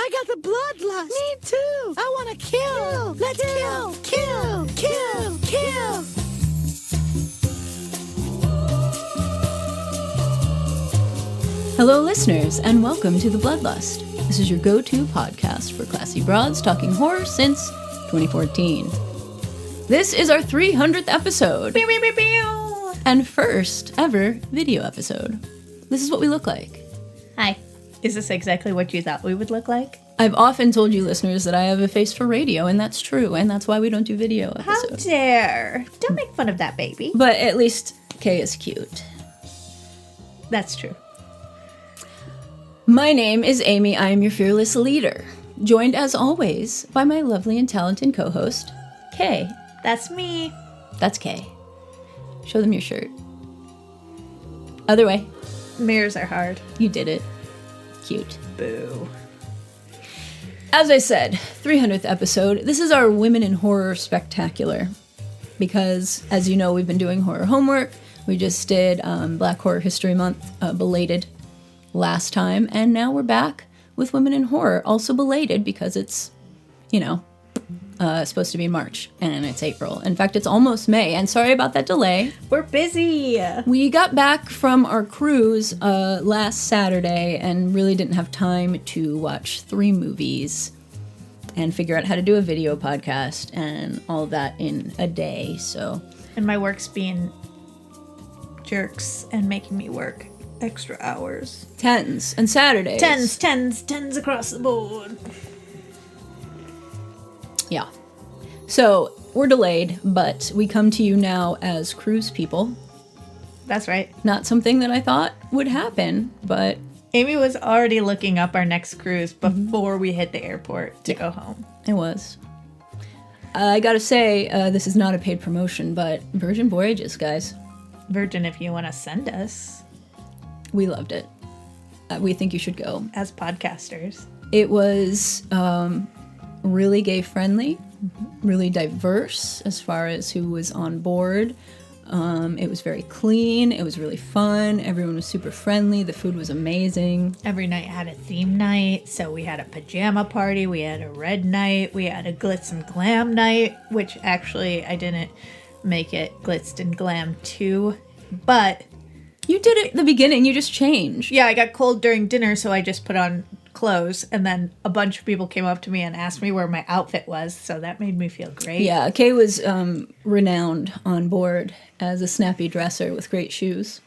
I got the bloodlust. Me too. I want to kill. Let's kill. Hello, listeners, and welcome to The Bloodlust. This is your go-to podcast for classy broads talking horror since 2014. This is our 300th episode. And first ever video episode. This is what we look like. Hi. Is this exactly what you thought we would look like? I've often told you listeners that I have a face for radio, and that's true, and that's why we don't do video episodes. How dare! Don't make fun of that baby. But at least Kay is cute. That's true. My name is Amy. I am your fearless leader, joined as always by my lovely and talented co-host, Kay. That's me. That's Kay. Show them your shirt. Other way. Mirrors are hard. You did it. Cute. Boo. As I said, 300th episode. This is our Women in Horror Spectacular. Because, as you know, we've been doing horror homework. We just did Black Horror History Month, belated last time. And now we're back with Women in Horror. Also belated because it's, supposed to be March. And it's April. In fact, it's almost May. And sorry about that delay. We're busy. We got back from our cruise last Saturday and really didn't have time to watch 3 movies and figure out how to do a video podcast and all of that in a day, so. And my work's being jerks and making me work extra hours. Tens and Saturdays. Tens across the board. Yeah. So, we're delayed, but we come to you now as cruise people. That's right. Not something that I thought would happen, but... Amy was already looking up our next cruise before we hit the airport to go home. It was. I gotta say, this is not a paid promotion, but Virgin Voyages, guys. Virgin, if you want to send us. We loved it. We think you should go. As podcasters. It was really gay-friendly, really diverse as far as who was on board. It was very clean. It was really fun. Everyone was super friendly. The food was amazing. Every night had a theme night. So we had a pajama party. We had a red night. We had a glitz and glam night, which actually I didn't make it glitz and glam too. But... You did it at the beginning. You just changed. Yeah, I got cold during dinner, so I just put on clothes. And then a bunch of people came up to me and asked me where my outfit was. So that made me feel great. Yeah, Kay was renowned on board as a snappy dresser with great shoes.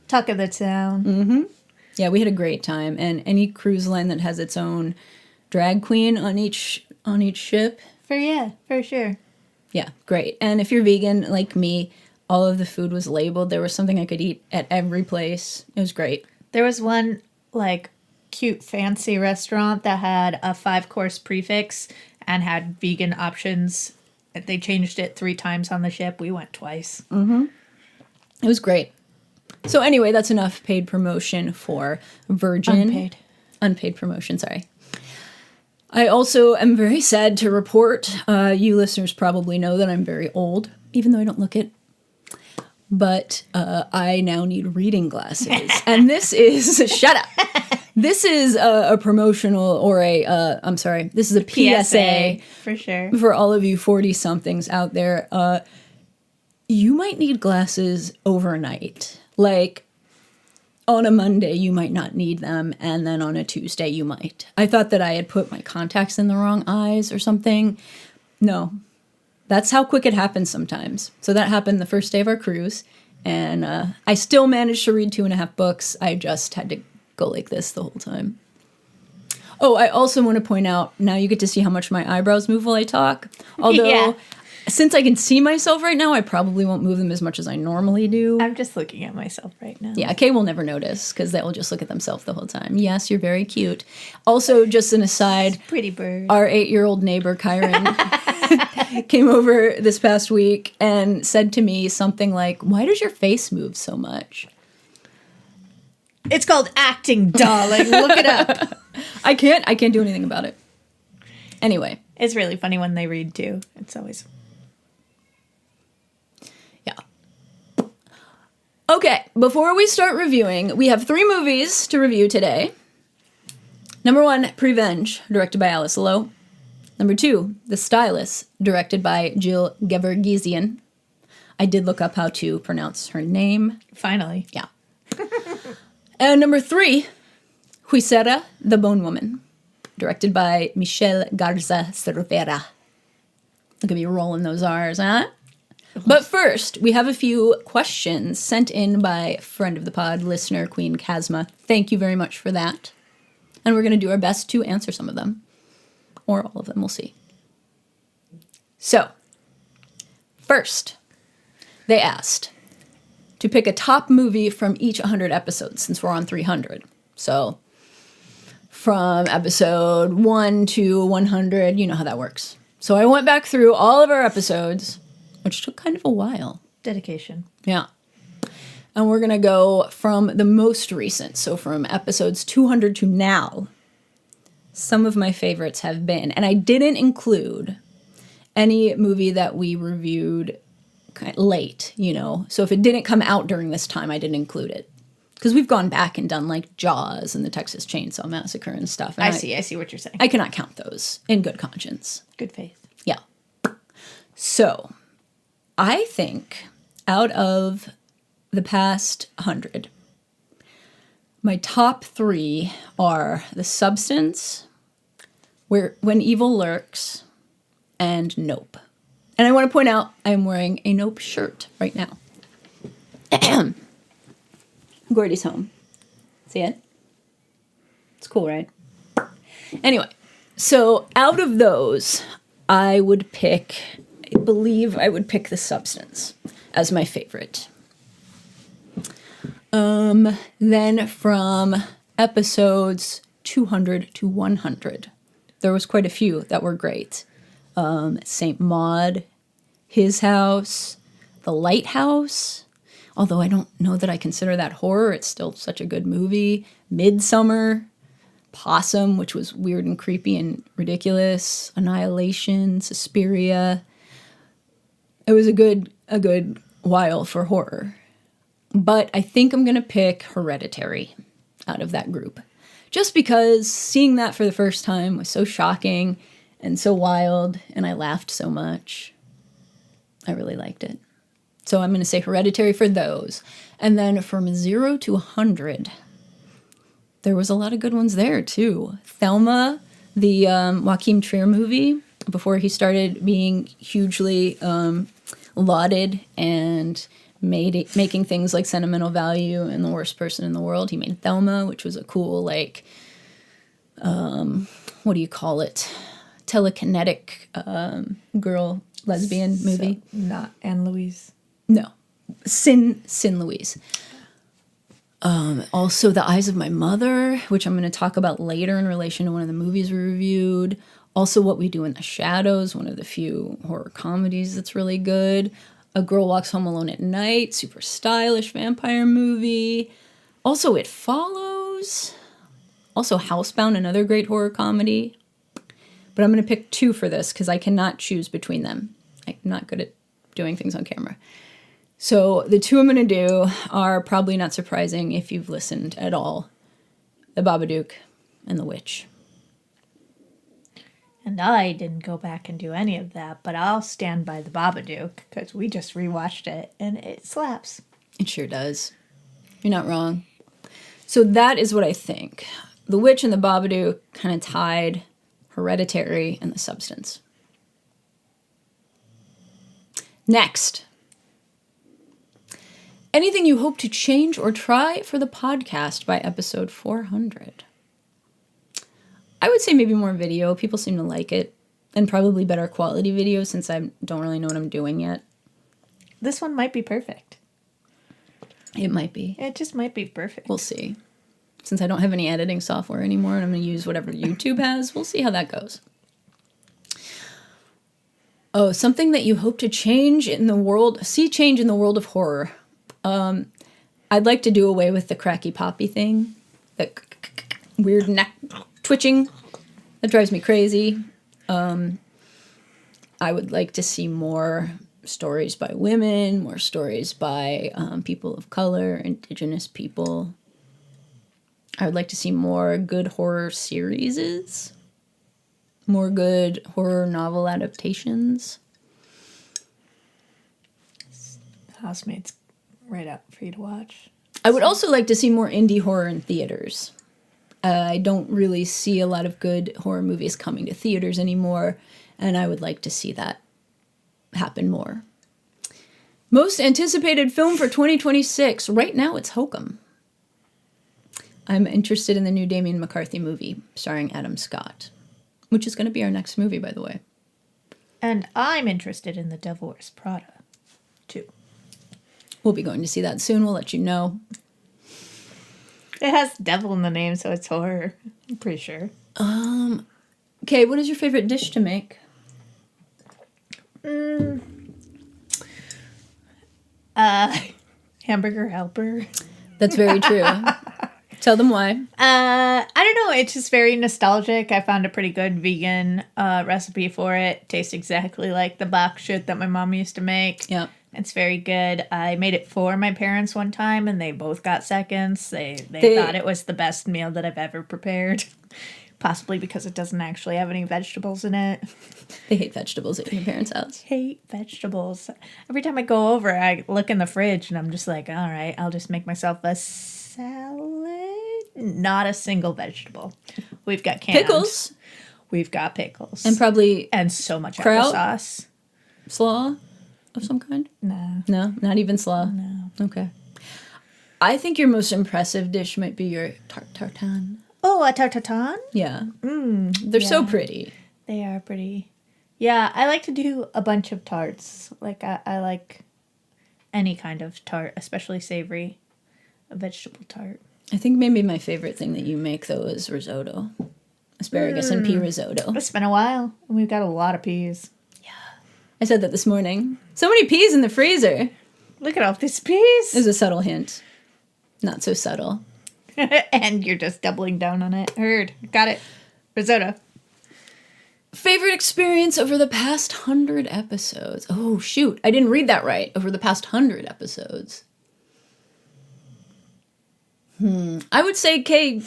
Talk of the town. Mm-hmm. Yeah, we had a great time. And any cruise line that has its own drag queen on each ship. For sure. Yeah, great. And if you're vegan like me, all of the food was labeled. There was something I could eat at every place. It was great. There was one, cute fancy restaurant that had a 5-course prefix and had vegan options. They changed it 3 times on the ship. We went twice. Mm-hmm. It was great. So anyway, that's enough paid promotion for Virgin. Unpaid promotion, sorry. I also am very sad to report, you listeners probably know that I'm very old, even though I don't look it. But I now need reading glasses. And this is, shut up. This is a promotional or this is a PSA. For sure. For all of you 40-somethings out there. You might need glasses overnight. Like, on a Monday, you might not need them. And then on a Tuesday, you might. I thought that I had put my contacts in the wrong eyes or something. No. That's how quick it happens sometimes. So that happened the first day of our cruise, and I still managed to read 2.5 books. I just had to go like this the whole time. Oh, I also want to point out, now you get to see how much my eyebrows move while I talk. Although, since I can see myself right now, I probably won't move them as much as I normally do. I'm just looking at myself right now. Yeah, Kay will never notice, because they will just look at themselves the whole time. Yes, you're very cute. Also, just an aside. Pretty bird. Our 8-year-old neighbor, Kyron, came over this past week and said to me something like, "Why does your face move so much?" It's called acting, darling. Look it up. I can't do anything about it. Anyway. It's really funny when they read too. It's always... Yeah. Okay, before we start reviewing, we have 3 movies to review today. Number 1, Prevenge, directed by Alice Lowe. Number 2, The Stylist, directed by Jill Gevargizian. I did look up how to pronounce her name. Finally. Yeah. And number 3, Huisera, the Bone Woman, directed by Michelle Garza Cervera. Look at me rolling those R's, huh? But first, we have a few questions sent in by friend of the pod, listener Queen Casma. Thank you very much for that. And we're going to do our best to answer some of them. Or all of them, we'll see. So, first, they asked to pick a top movie from each 100 episodes, since we're on 300. So, from episode 1 to 100, you know how that works. So I went back through all of our episodes, which took kind of a while. Dedication. Yeah. And we're going to go from the most recent, so from episodes 200 to now. Some of my favorites have been, and I didn't include any movie that we reviewed late, you know. So if it didn't come out during this time, I didn't include it. Because we've gone back and done like Jaws and the Texas Chainsaw Massacre and stuff. And I see what you're saying. I cannot count those in good conscience. Good faith. Yeah. So I think out of the past 100, my top 3 are The Substance, When Evil Lurks, and Nope. And I want to point out I'm wearing a Nope shirt right now. Gordy's home. See it? It's cool, right? Anyway, so out of those, I believe I would pick The Substance as my favorite. Then from episodes 200 to 100, there was quite a few that were great. St. Maud, His House, The Lighthouse, although I don't know that I consider that horror, it's still such a good movie. Midsummer, Possum, which was weird and creepy and ridiculous, Annihilation, Suspiria. It was a good while for horror. But I think I'm going to pick Hereditary out of that group. Just because seeing that for the first time was so shocking and so wild, and I laughed so much. I really liked it. So I'm going to say Hereditary for those. And then from 0 to 100, there was a lot of good ones there, too. Thelma, the Joachim Trier movie, before he started being hugely lauded and making things like Sentimental Value and The Worst Person in the World. He made Thelma, which was a cool, like, what do you call it? Telekinetic girl lesbian movie. So, not Anne Louise. No. Sin Louise. Also, The Eyes of My Mother, which I'm going to talk about later in relation to one of the movies we reviewed. Also, What We Do in the Shadows, one of the few horror comedies that's really good. A Girl Walks Home Alone at Night, super stylish vampire movie. Also, It Follows. Also, Housebound, another great horror comedy. But I'm going to pick 2 for this because I cannot choose between them. I'm not good at doing things on camera. So the 2 I'm going to do are probably not surprising if you've listened at all. The Babadook and The Witch. And I didn't go back and do any of that, but I'll stand by The Babadook because we just rewatched it and it slaps. It sure does. You're not wrong. So that is what I think. The Witch and The Babadook kind of tied Hereditary and The Substance. Next. Anything you hope to change or try for the podcast by episode 400? I would say maybe more video. People seem to like it. And probably better quality video since I don't really know what I'm doing yet. This one might be perfect. It might be. It just might be perfect. We'll see. Since I don't have any editing software anymore and I'm going to use whatever YouTube has, we'll see how that goes. Oh, something that you hope to change in the world, change in the world of horror. I'd like to do away with the cracky poppy thing, the weird neck twitching. That drives me crazy. I would like to see more stories by women, more stories by people of color, indigenous people. I would like to see more good horror series, more good horror novel adaptations. Housemaid's right up for you to watch. I would also like to see more indie horror in theaters. I don't really see a lot of good horror movies coming to theaters anymore, and I would like to see that happen more. Most anticipated film for 2026. Right now, it's Hokum. I'm interested in the new Damien McCarthy movie starring Adam Scott, which is going to be our next movie, by the way. And I'm interested in The Devil Wears Prada, too. We'll be going to see that soon. We'll let you know. It has devil in the name, so it's horror. I'm pretty sure. Okay, what is your favorite dish to make? Hamburger helper. That's very true. Tell them why. I don't know. It's just very nostalgic. I found a pretty good vegan recipe for it. Tastes exactly like the bok shit that my mom used to make. Yeah. It's very good. I made it for my parents one time, and they both got seconds. They thought it was the best meal that I've ever prepared. Possibly because it doesn't actually have any vegetables in it. They hate vegetables at your parents' house. Hate vegetables. Every time I go over, I look in the fridge, and I'm just like, all right, I'll just make myself a salad. Not a single vegetable. We've got canned. Pickles. We've got pickles. And probably And so much kraut? applesauce. slaw of some kind? No. No, not even slaw. No. Okay. I think your most impressive dish might be your tarte tartane. Oh, a tartatan? Yeah. They're so pretty. They are pretty. Yeah, I like to do a bunch of tarts. Like, I like any kind of tart, especially savory. A vegetable tart. I think maybe my favorite thing that you make, though, is risotto. Asparagus and pea risotto. It's been a while, and we've got a lot of peas. I said that this morning. So many peas in the freezer. Look at all these peas. There's a subtle hint. Not so subtle. And you're just doubling down on it. Heard. Got it. Risotto. Favorite experience over the past 100 episodes. Oh, shoot. I didn't read that right. Over the past 100 episodes. I would say Kay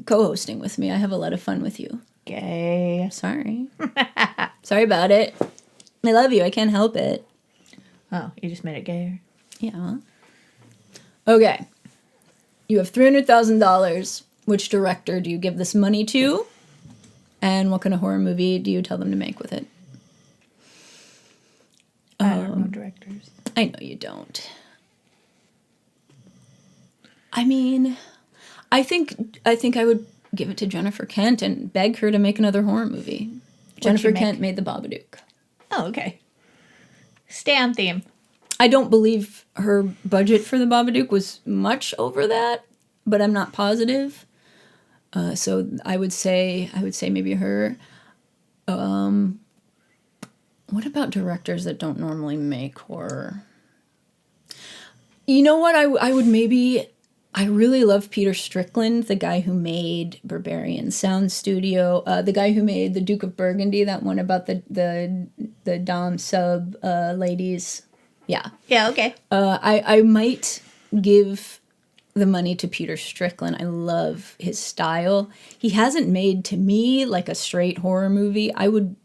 co-hosting with me. I have a lot of fun with you. Gay. Sorry. Sorry about it. I love you. I can't help it. Oh, you just made it gayer. Yeah. Okay. You have $300,000. Which director do you give this money to? And what kind of horror movie do you tell them to make with it? I don't know directors. I know you don't. I mean, I think I would give it to Jennifer Kent and beg her to make another horror movie. Jennifer Kent made The Babadook. Oh, okay. Stay on theme. I don't believe her budget for The Babadook was much over that, but I'm not positive. So I would say maybe her. What about directors that don't normally make horror? You know what? I would maybe. I really love Peter Strickland, the guy who made Barbarian Sound Studio, the guy who made The Duke of Burgundy, that one about the dom sub ladies. Yeah. Yeah, okay. I might give the money to Peter Strickland. I love his style. He hasn't made, to me, like a straight horror movie. I would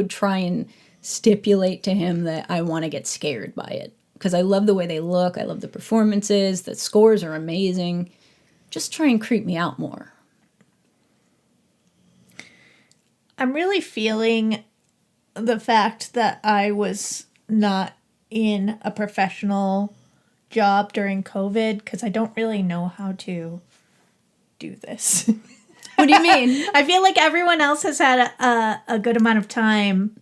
try and stipulate to him that I want to get scared by it. Because I love the way they look. I love the performances. The scores are amazing. Just try and creep me out more. I'm really feeling the fact that I was not in a professional job during COVID because I don't really know how to do this. What do you mean? I feel like everyone else has had a good amount of time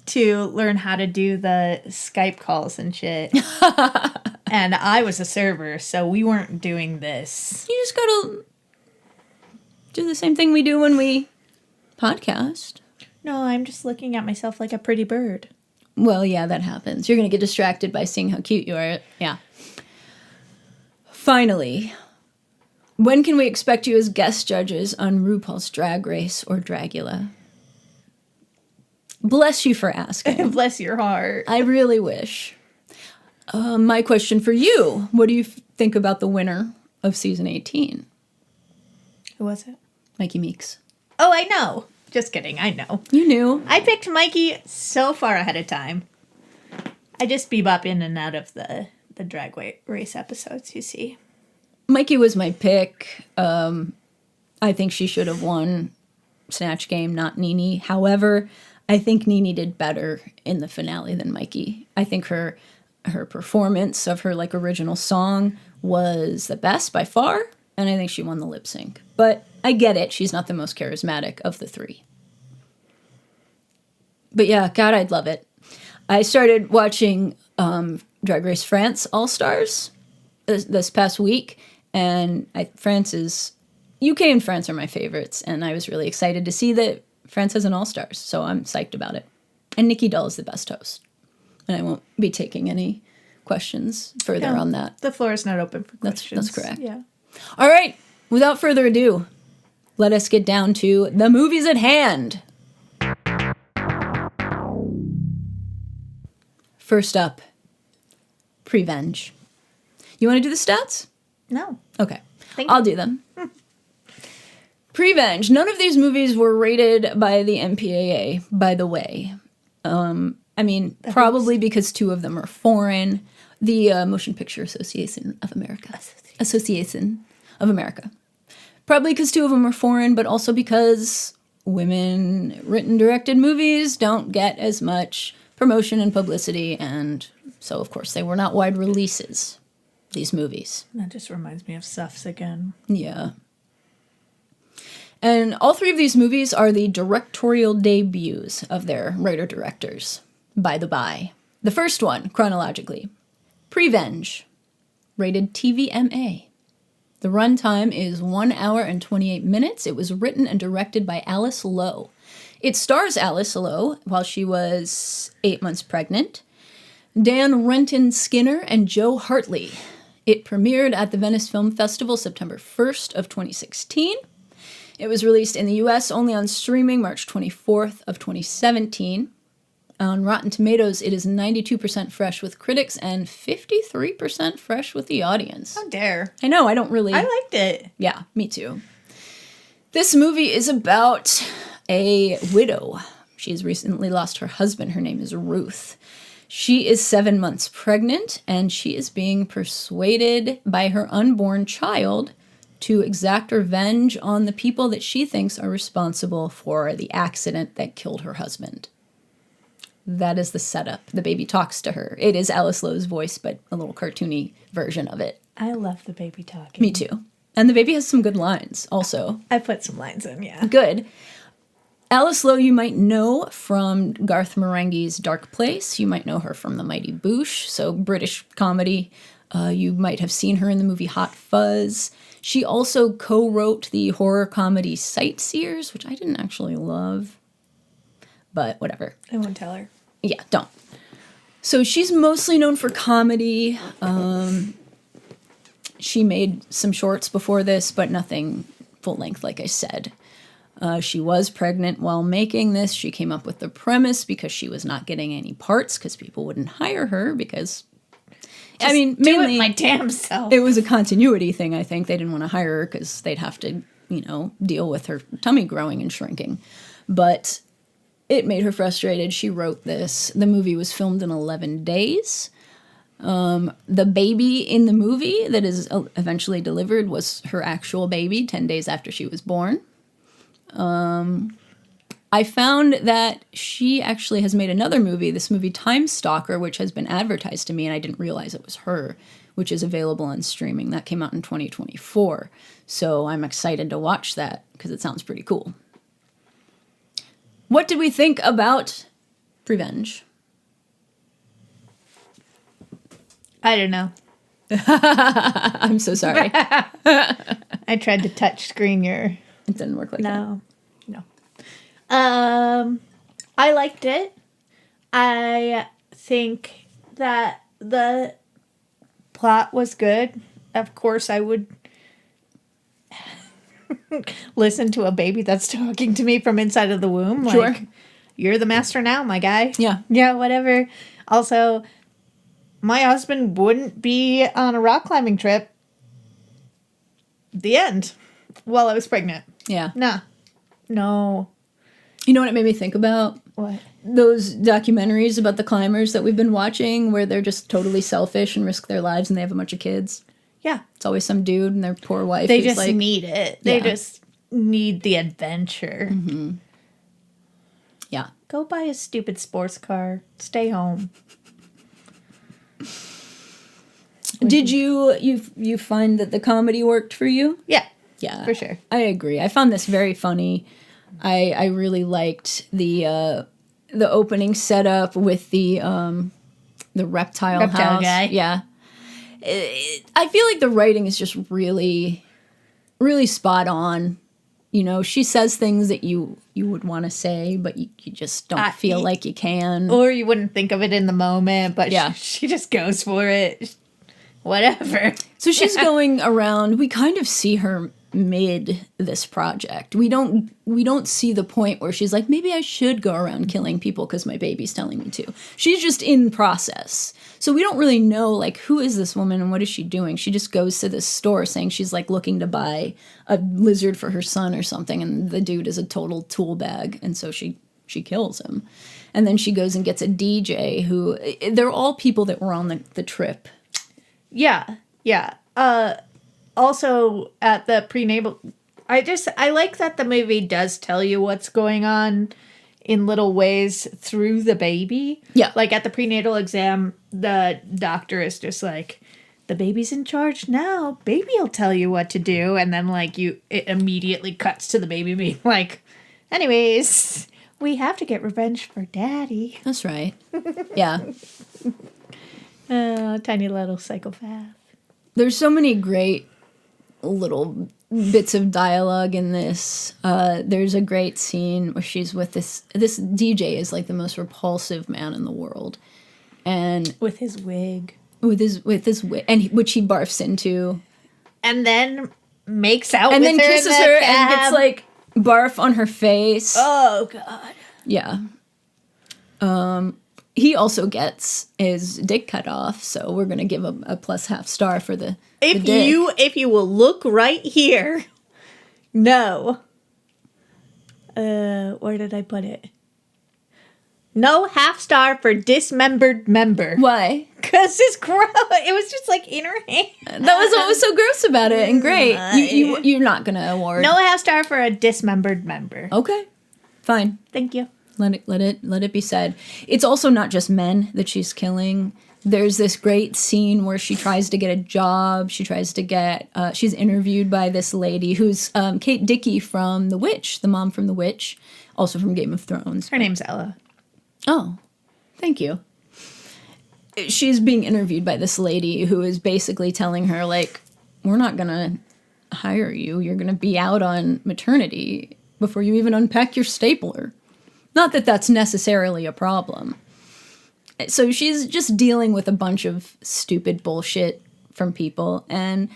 to learn how to do the Skype calls and shit. And I was a server, so we weren't doing this. You just gotta do the same thing we do when we podcast. No, I'm just looking at myself like a pretty bird. Well, yeah, that happens. You're gonna get distracted by seeing how cute you are. Yeah. Finally, when can we expect you as guest judges on RuPaul's Drag Race or Dragula? Bless you for asking. Bless your heart. I really wish. My question for you, what do you think about the winner of season 18? Who was it? Mikey Meeks. Oh, I know. Just kidding. I know. You knew. I picked Mikey so far ahead of time. I just bebop in and out of the drag race episodes, you see. Mikey was my pick. I think she should have won Snatch Game, not Nene. However, I think Nene did better in the finale than Mikey. I think her performance of her like original song was the best by far, and I think she won the lip sync. But I get it. She's not the most charismatic of the three. But yeah, God, I'd love it. I started watching Drag Race France All-Stars this past week, and UK and France are my favorites, and I was really excited to see that France has an All-Stars, so I'm psyched about it. And Nikki Doll is the best host. And I won't be taking any questions further on that. The floor is not open for questions. That's correct. Yeah. All right, without further ado, let us get down to the movies at hand. First up, Prevenge. You want to do the stats? No. Okay, Thank I'll you. do them. Prevenge. None of these movies were rated by the MPAA, by the way. Probably because two of them are foreign. The Motion Picture Association of America. Association of America. Probably because two of them are foreign, but also because women written directed movies don't get as much promotion and publicity, and so of course they were not wide releases, these movies. That just reminds me of Suffs again. Yeah. And all three of these movies are the directorial debuts of their writer-directors, by the by. The first one, chronologically, Prevenge, rated TVMA. The runtime is 1 hour and 28 minutes. It was written and directed by Alice Lowe. It stars Alice Lowe while she was 8 months pregnant, Dan Renton Skinner, and Joe Hartley. It premiered at the Venice Film Festival September 1st of 2016. It was released in the US only on streaming March 24th of 2017. On Rotten Tomatoes, it is 92% fresh with critics and 53% fresh with the audience. How dare. I know, I don't really... I liked it. Yeah, me too. This movie is about a widow. She has recently lost her husband. Her name is Ruth. She is 7 months pregnant, and she is being persuaded by her unborn child to exact revenge on the people that she thinks are responsible for the accident that killed her husband. That is the setup. The baby talks to her. It is Alice Lowe's voice, but a little cartoony version of it. I love the baby talking. Me too. And the baby has some good lines also. I put some lines in, yeah. Good. Alice Lowe you might know from Garth Marenghi's Dark Place. You might know her from The Mighty Boosh, so British comedy. You might have seen her in the movie Hot Fuzz. She also co-wrote the horror comedy Sightseers, which I didn't actually love, but whatever. I won't tell her. Yeah, don't. So she's mostly known for comedy. She made some shorts before this, but nothing full length, like I said. She was pregnant while making this. She came up with the premise because she was not getting any parts because people wouldn't hire her because... mainly my damn self. It was a continuity thing, I think. They didn't want to hire her because they'd have to, deal with her tummy growing and shrinking. But it made her frustrated. She wrote this. The movie was filmed in 11 days. The baby in the movie that is eventually delivered was her actual baby 10 days after she was born. I found that she actually has made another movie, this movie Time Stalker, which has been advertised to me, and I didn't realize it was her, which is available on streaming. That came out in 2024. So I'm excited to watch that because it sounds pretty cool. What did we think about Prevenge? I don't know. I'm so sorry. I tried to touch screen your... It didn't work like that. No. I liked it. I think that the plot was good. Of course, I would listen to a baby that's talking to me from inside of the womb. Sure. Like, you're the master now, my guy. Yeah. Yeah, whatever. Also, my husband wouldn't be on a rock climbing trip. The end. while I was pregnant. Yeah. Nah. No. You know what it made me think about? What? Those documentaries about the climbers that we've been watching where they're just totally selfish and risk their lives and they have a bunch of kids. Yeah. It's always some dude and their poor wife They who's just like, need it. They Yeah. just need the adventure. yeah. Go buy a stupid sports car. Stay home. Did you find that the comedy worked for you? Yeah. Yeah. For sure. I agree. I found this very funny. I really liked the opening setup with the reptile house. guy. Yeah. I feel like the writing is just really, really spot on. You know, she says things that you would want to say, but you just don't feel like you can. Or you wouldn't think of it in the moment, but Yeah. she just goes for it. Whatever. So she's going around. We kind of see her mid this project. We don't see the point where she's like, maybe I should go around killing people because my baby's telling me to. She's just in process. So we don't really know, like, who is this woman and what is she doing? She just goes to this store saying she's, like, looking to buy a lizard for her son or something, and the dude is a total tool bag, and so she kills him. And then she goes and gets a DJ who... They're all people that were on the trip. Yeah. Yeah. Also, at the prenatal... I like that the movie does tell you what's going on in little ways through the baby. Yeah. Like, at the prenatal exam, the doctor is just like, the baby's in charge now. Baby will tell you what to do. And then, like, it immediately cuts to the baby being like, anyways, we have to get revenge for daddy. That's right. Yeah. Tiny little psychopath. There's so many great little bits of dialogue in this. There's a great scene where she's with this DJ is like the most repulsive man in the world, and With his wig. with his wig, and which he barfs into, And then makes out and with then her kisses in the her and cab. gets like barf on her face. Oh, God. Yeah. He also gets his dick cut off, so we're gonna give him a plus half star for the dick. If you will look right here. No. Where did I put it? No half star for dismembered member. Why? Because it's gross. It was just like in her hand. That was what was so gross about it, and great. You're not gonna award. No half star for a dismembered member. Okay, fine. Thank you. Let it be said. It's also not just men that she's killing. There's this great scene where she tries to get a job. She tries to get. She's interviewed by this lady who's Kate Dickie from The Witch, the mom from The Witch, also from Game of Thrones. Her name's Ella. Oh, thank you. She's being interviewed by this lady who is basically telling her, like, we're not going to hire you. You're going to be out on maternity before you even unpack your stapler. Not that that's necessarily a problem. So she's just dealing with a bunch of stupid bullshit from people, and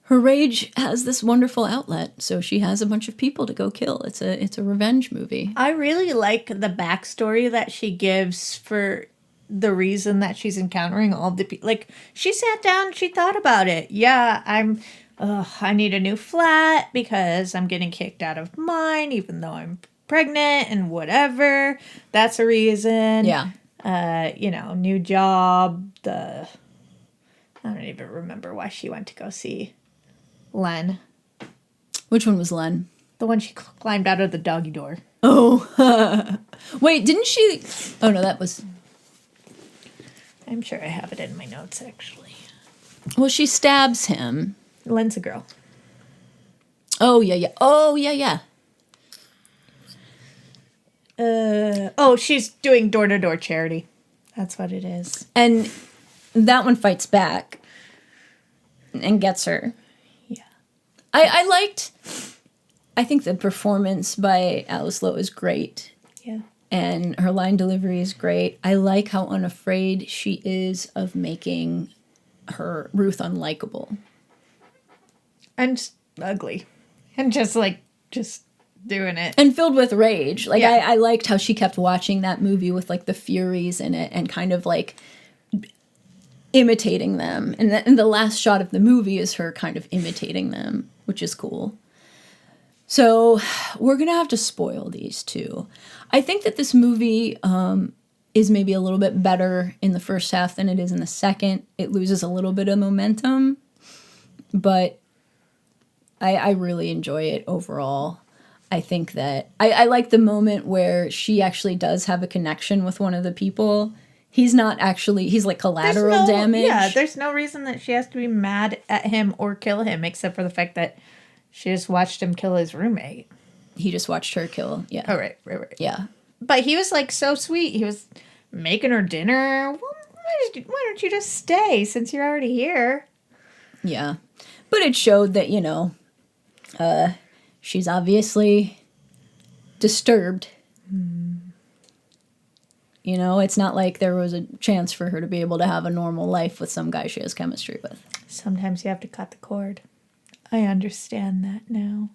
her rage has this wonderful outlet. So she has a bunch of people to go kill. It's a revenge movie. I really like the backstory that she gives for the reason that she's encountering all the people. Like, she sat down, she thought about it. Yeah, I need a new flat because I'm getting kicked out of mine, even though I'm pregnant and whatever. That's a reason. Yeah. New job. I don't even remember why she went to go see Len. Which one was Len? The one she climbed out of the doggy door. Oh. Wait, didn't she... Oh, no, that was... I'm sure I have it in my notes, actually. Well, she stabs him. Len's a girl. Oh, yeah. Oh, yeah. She's doing door-to-door charity. That's what it is. And that one fights back and gets her. Yeah. I think the performance by Alice Lowe is great. Yeah. And her line delivery is great. I like how unafraid she is of making her Ruth unlikable. And just ugly. And just doing it. And filled with rage. Like, Yeah. I liked how she kept watching that movie with, like, the Furies in it and kind of, like, imitating them. And the last shot of the movie is her kind of imitating them, which is cool. So we're going to have to spoil these two. I think that this movie is maybe a little bit better in the first half than it is in the second. It loses a little bit of momentum, but I really enjoy it overall. I think that I like the moment where she actually does have a connection with one of the people. He's not actually, he's like collateral damage. Yeah, there's no reason that she has to be mad at him or kill him except for the fact that she just watched him kill his roommate. He just watched her kill. Yeah. Oh, right. Yeah. But he was like so sweet. He was making her dinner. Well, why don't you just stay since you're already here? Yeah. But it showed that, she's obviously disturbed. It's not like there was a chance for her to be able to have a normal life with some guy she has chemistry with. Sometimes you have to cut the cord. I understand that now.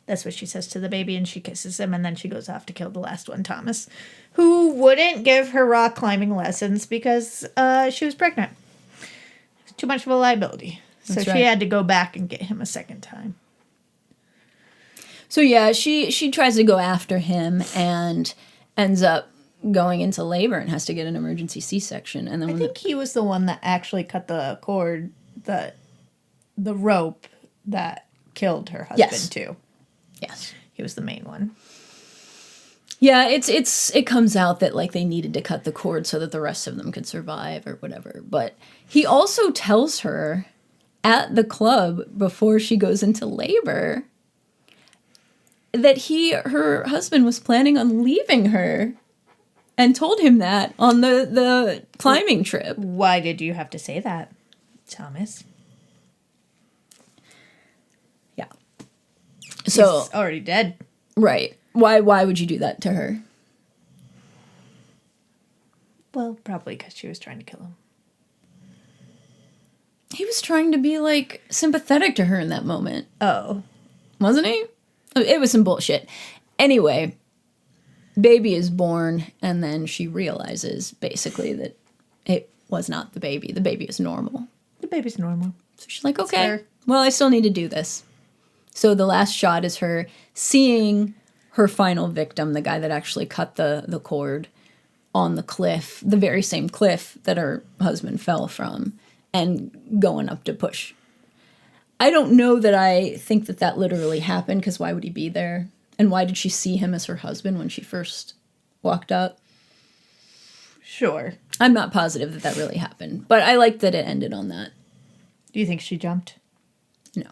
That's what she says to the baby, and she kisses him, and then she goes off to kill the last one, Thomas, who wouldn't give her rock climbing lessons because she was pregnant. It was too much of a liability. So That's she right. had to go back and get him a second time. So yeah, she tries to go after him and ends up going into labor and has to get an emergency C-section. And then I think he was the one that actually cut the cord, the rope that killed her husband too. Yes. He was the main one. Yeah, it comes out that like they needed to cut the cord so that the rest of them could survive or whatever. But he also tells her at the club before she goes into labor that her husband was planning on leaving her and told him that on the climbing trip. Why did you have to say that, Thomas? Yeah. So He's already dead. right. Why would you do that to her? Well, probably because she was trying to kill him. He was trying to be like sympathetic to her in that moment. Oh. Wasn't he? It was some bullshit. Anyway, baby is born, and then she realizes basically that it was not the baby. The baby is normal. The baby's normal. So she's like, okay, fair. well, I still need to do this. So the last shot is her seeing her final victim, the guy that actually cut the cord on the cliff, the very same cliff that her husband fell from, and going up to push. I don't know that I think that literally happened, because why would he be there? And why did she see him as her husband when she first walked up? Sure. I'm not positive that really happened, but I like that it ended on that. Do you think she jumped? No.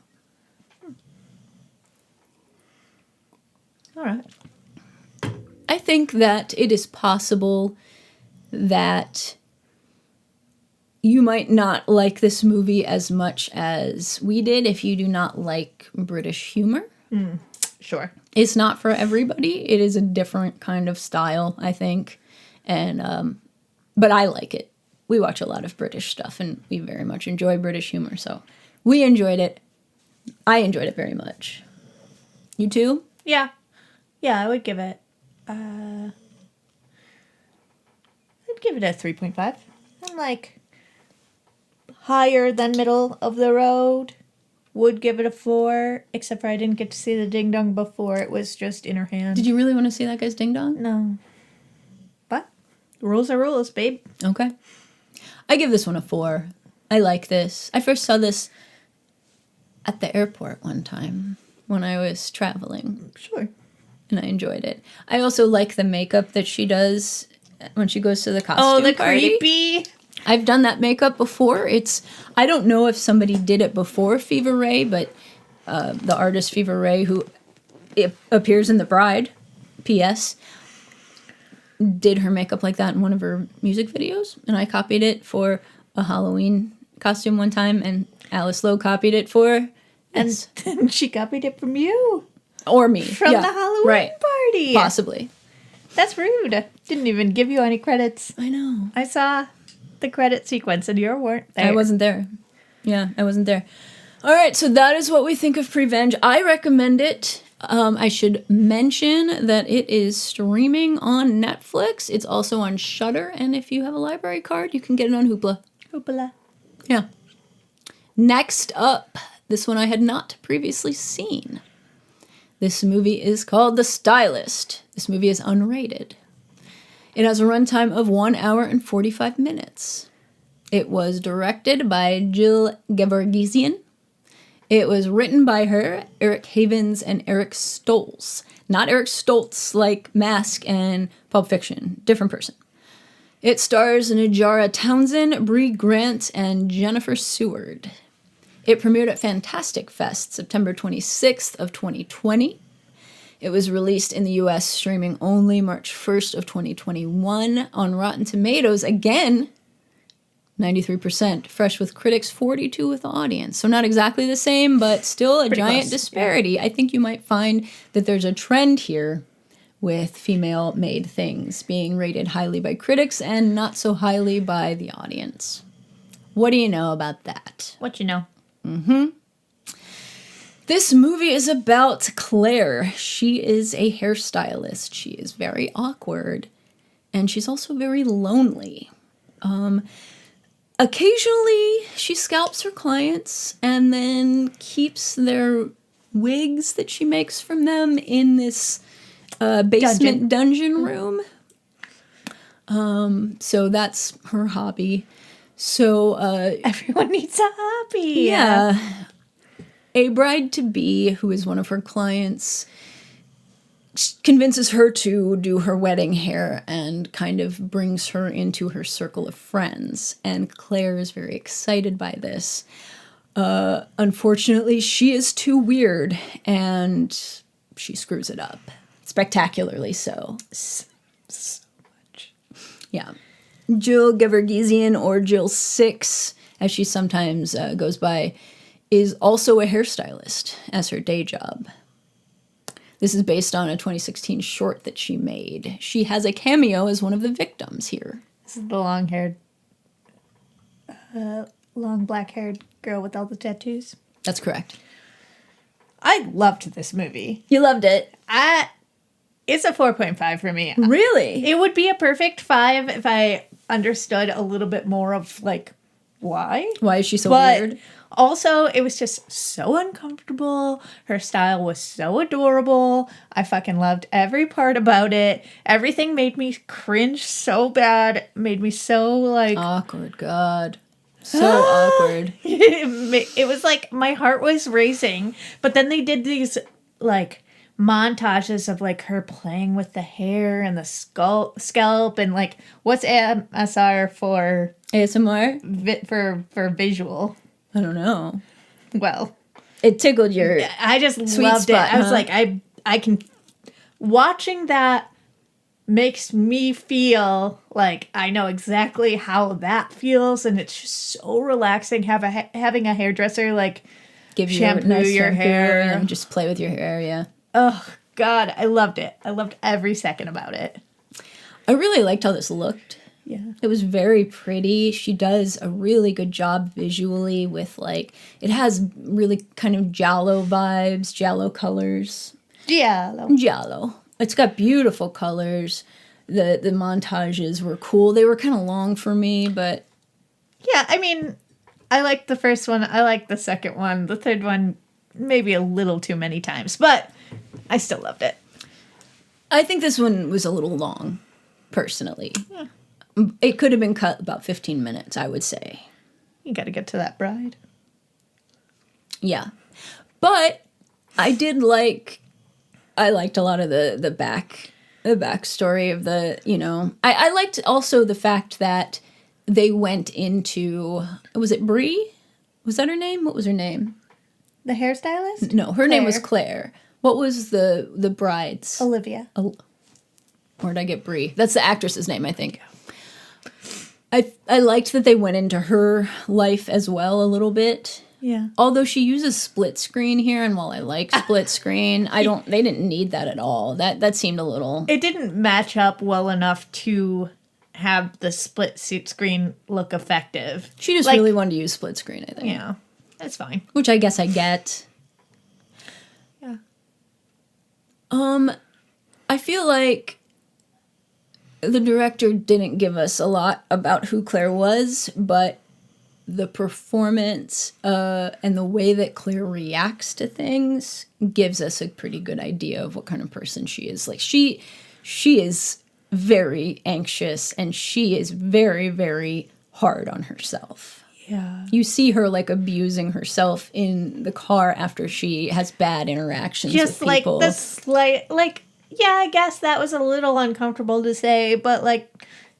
All right. I think that it is possible that you might not like this movie as much as we did if you do not like British humor. Sure. It's not for everybody. It is a different kind of style, I think. And but I like it. We watch a lot of British stuff, and we very much enjoy British humor. So we enjoyed it. I enjoyed it very much. You too? Yeah. Yeah, I would give it... I'd give it a 3.5. I'm like... higher than middle of the road. Would give it a 4, except for I didn't get to see the ding dong before. It was just in her hand. Did you really want to see that guy's ding dong? No. But rules are rules, babe. Okay. I give this one a 4. I like this. I first saw this at the airport one time when I was traveling, Sure. and I enjoyed it. I also like the makeup that she does when she goes to the costume party. Creepy. I've done that makeup before. I don't know if somebody did it before Fever Ray, but the artist Fever Ray, who appears in The Bride, P.S., did her makeup like that in one of her music videos, and I copied it for a Halloween costume one time, and Alice Lowe copied it for And then she copied it from you. or me From the Halloween party. possibly. That's rude. Didn't even give you any credits. I know. I saw the credit sequence and you weren't there. I wasn't there. Yeah, I wasn't there. All right, so that is what we think of Prevenge. I recommend it. I should mention that it is streaming on Netflix. It's also on Shudder, and if you have a library card, you can get it on Hoopla. Hoopla. Yeah. Next up, this one I had not previously seen. This movie is called The Stylist. This movie is unrated. It has a runtime of 1 hour and 45 minutes. It was directed by Jill Gevargizian. It was written by her, Eric Havens, and Eric Stolze. Not Eric Stoltz like Mask and Pulp Fiction. Different person. It stars Najarra Townsend, Brea Grant, and Jennifer Seward. It premiered at Fantastic Fest, September 26th of 2020. It was released in the US streaming only March 1st of 2021 on Rotten Tomatoes. Again, 93%, fresh with critics, 42 with the audience. So not exactly the same, but still a giant disparity. Yeah. I think you might find that there's a trend here with female-made things being rated highly by critics and not so highly by the audience. What do you know about that? What you know? This movie is about Claire. She is a hairstylist. She is very awkward, and she's also very lonely. Occasionally, she scalps her clients and then keeps their wigs that she makes from them in this basement dungeon room. So that's her hobby. So everyone needs a hobby. Yeah. A bride-to-be, who is one of her clients, convinces her to do her wedding hair and kind of brings her into her circle of friends. And Claire is very excited by this. Unfortunately, she is too weird and she screws it up. Spectacularly so. So much. Yeah. Jill Gevargizian, or Jill 6, as she sometimes goes by, is also a hairstylist as her day job. This is based on a 2016 short that she made. She has a cameo as one of the victims here. This is the long-haired, long black-haired girl with all the tattoos. That's correct. I loved this movie. You loved it? It's a 4.5 for me. Really? It would be a perfect 5 if I understood a little bit more of, like, why. Why is she so weird? Also, it was just so uncomfortable. Her style was so adorable. I fucking loved every part about it. Everything made me cringe so bad. Made me so, like... Awkward, God. So awkward. It was like my heart was racing. But then they did these, like, montages of, like, her playing with the hair and the scalp and, like, what's ASR for... ASMR? For visual. I don't know. Well, it tickled your I just sweet loved spot, it. I was like, I can... Watching that makes me feel like I know exactly how that feels, and it's just so relaxing having a hairdresser, like, give you shampoo nice your hair and just play with your hair, yeah. Oh, God, I loved it. I loved every second about it. I really liked how this looked. Yeah. It was very pretty. She does a really good job visually with, like, it has really kind of giallo vibes, giallo colors. Giallo. It's got beautiful colors. The montages were cool. They were kind of long for me, but... Yeah, I mean, I liked the first one. I liked the second one. The third one, maybe a little too many times, but I still loved it. I think this one was a little long, personally. Yeah. It could have been cut about 15 minutes, I would say. You got to get to that bride. Yeah. But I liked a lot of the backstory of the, you know. I liked also the fact that they went into, was it Brea? Was that her name? What was her name? The hairstylist? No, her name was Claire. What was the bride's? Olivia. Where'd I get Brea? That's the actress's name, I think. I liked that they went into her life as well a little bit. Yeah. Although she uses split screen here, and while I like split screen, they didn't need that at all. That seemed a little... It didn't match up well enough to have the split screen look effective. She just really wanted to use split screen, I think. Yeah. That's fine. Which I guess I get. Yeah. I feel like the director didn't give us a lot about who Claire was, but the performance and the way that Claire reacts to things gives us a pretty good idea of what kind of person she is. Like she is very anxious, and she is very, very hard on herself. Yeah. You see her like abusing herself in the car after she has bad interactions Just with like people. the slight, like, yeah, I guess that was a little uncomfortable to say, but like,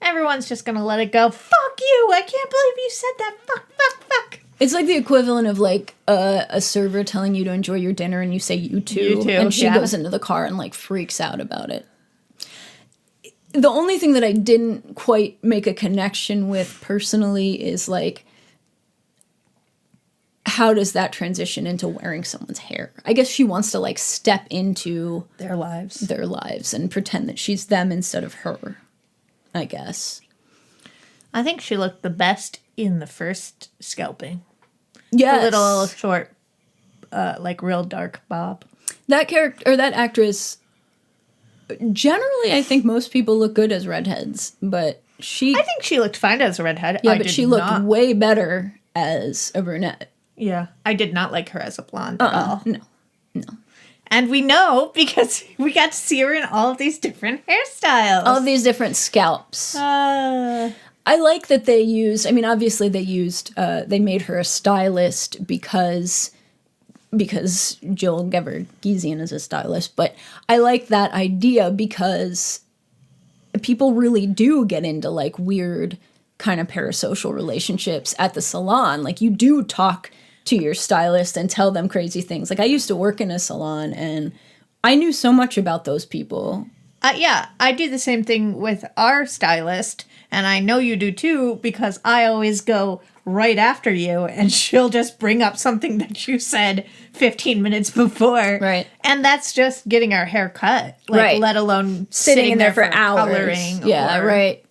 everyone's just gonna let it go. Fuck you! I can't believe you said that. Fuck. It's like the equivalent of like a server telling you to enjoy your dinner and you say you too, and she goes into the car and like freaks out about it. The only thing that I didn't quite make a connection with personally is like, how does that transition into wearing someone's hair? I guess she wants to like step into Their lives. and pretend that she's them instead of her, I guess. I think she looked the best in the first scalping. Yes. The little short, like real dark bob. That character, or that actress, generally I think most people look good as redheads, but she... I think she looked fine as a redhead. Yeah, but she looked way better as a brunette. Yeah, I did not like her as a blonde at all. No. And we know because we got to see her in all of these different hairstyles. All of these different scalps. I like that they used, I mean, obviously they made her a stylist because Jill Gevargizian is a stylist, but I like that idea because people really do get into like weird kind of parasocial relationships at the salon. Like you do talk to your stylist and tell them crazy things. Like I used to work in a salon and I knew so much about those people. Yeah, I do the same thing with our stylist, and I know you do too, because I always go right after you, and she'll just bring up something that you said 15 minutes before. Right. And that's just getting our hair cut. Like, right. Let alone sitting in there for hours. Coloring. Yeah, right.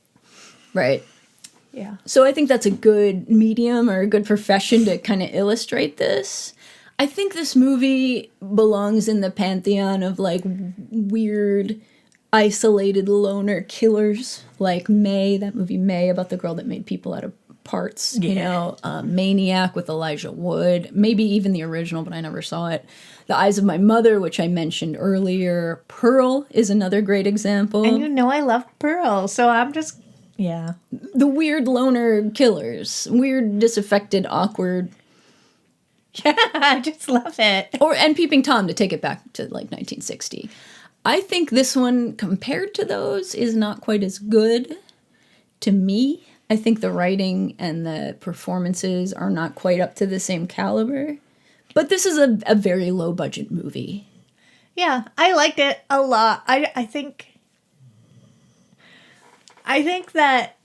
Yeah. So I think that's a good medium or a good profession to kind of illustrate this. I think this movie belongs in the pantheon of like weird, isolated loner killers, like May, that movie May about the girl that made people out of parts, you know, Maniac with Elijah Wood, maybe even the original, but I never saw it. The Eyes of My Mother, which I mentioned earlier. Pearl is another great example. And you know I love Pearl, so I'm just, yeah. The weird loner killers, weird, disaffected, awkward. Yeah, I just love it. And Peeping Tom, to take it back to like 1960. I think this one, compared to those, is not quite as good to me. I think the writing and the performances are not quite up to the same caliber. But this is a very low-budget movie. Yeah, I liked it a lot. I think that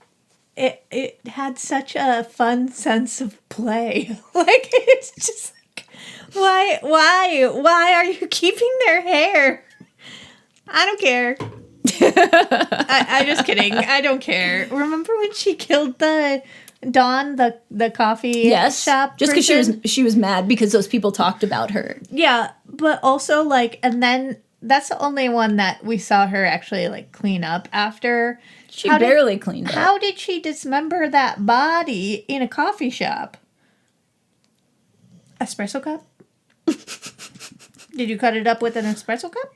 it had such a fun sense of play. Like, it's just like, why are you keeping their hair? I don't care. I'm just kidding. I don't care. Remember when she killed the Dawn, the coffee shop? Just because she was mad because those people talked about her. Yeah, but also like, and then that's the only one that we saw her actually like clean up after. She barely cleaned up. How did she dismember that body in a coffee shop? Espresso cup? Did you cut it up with an espresso cup?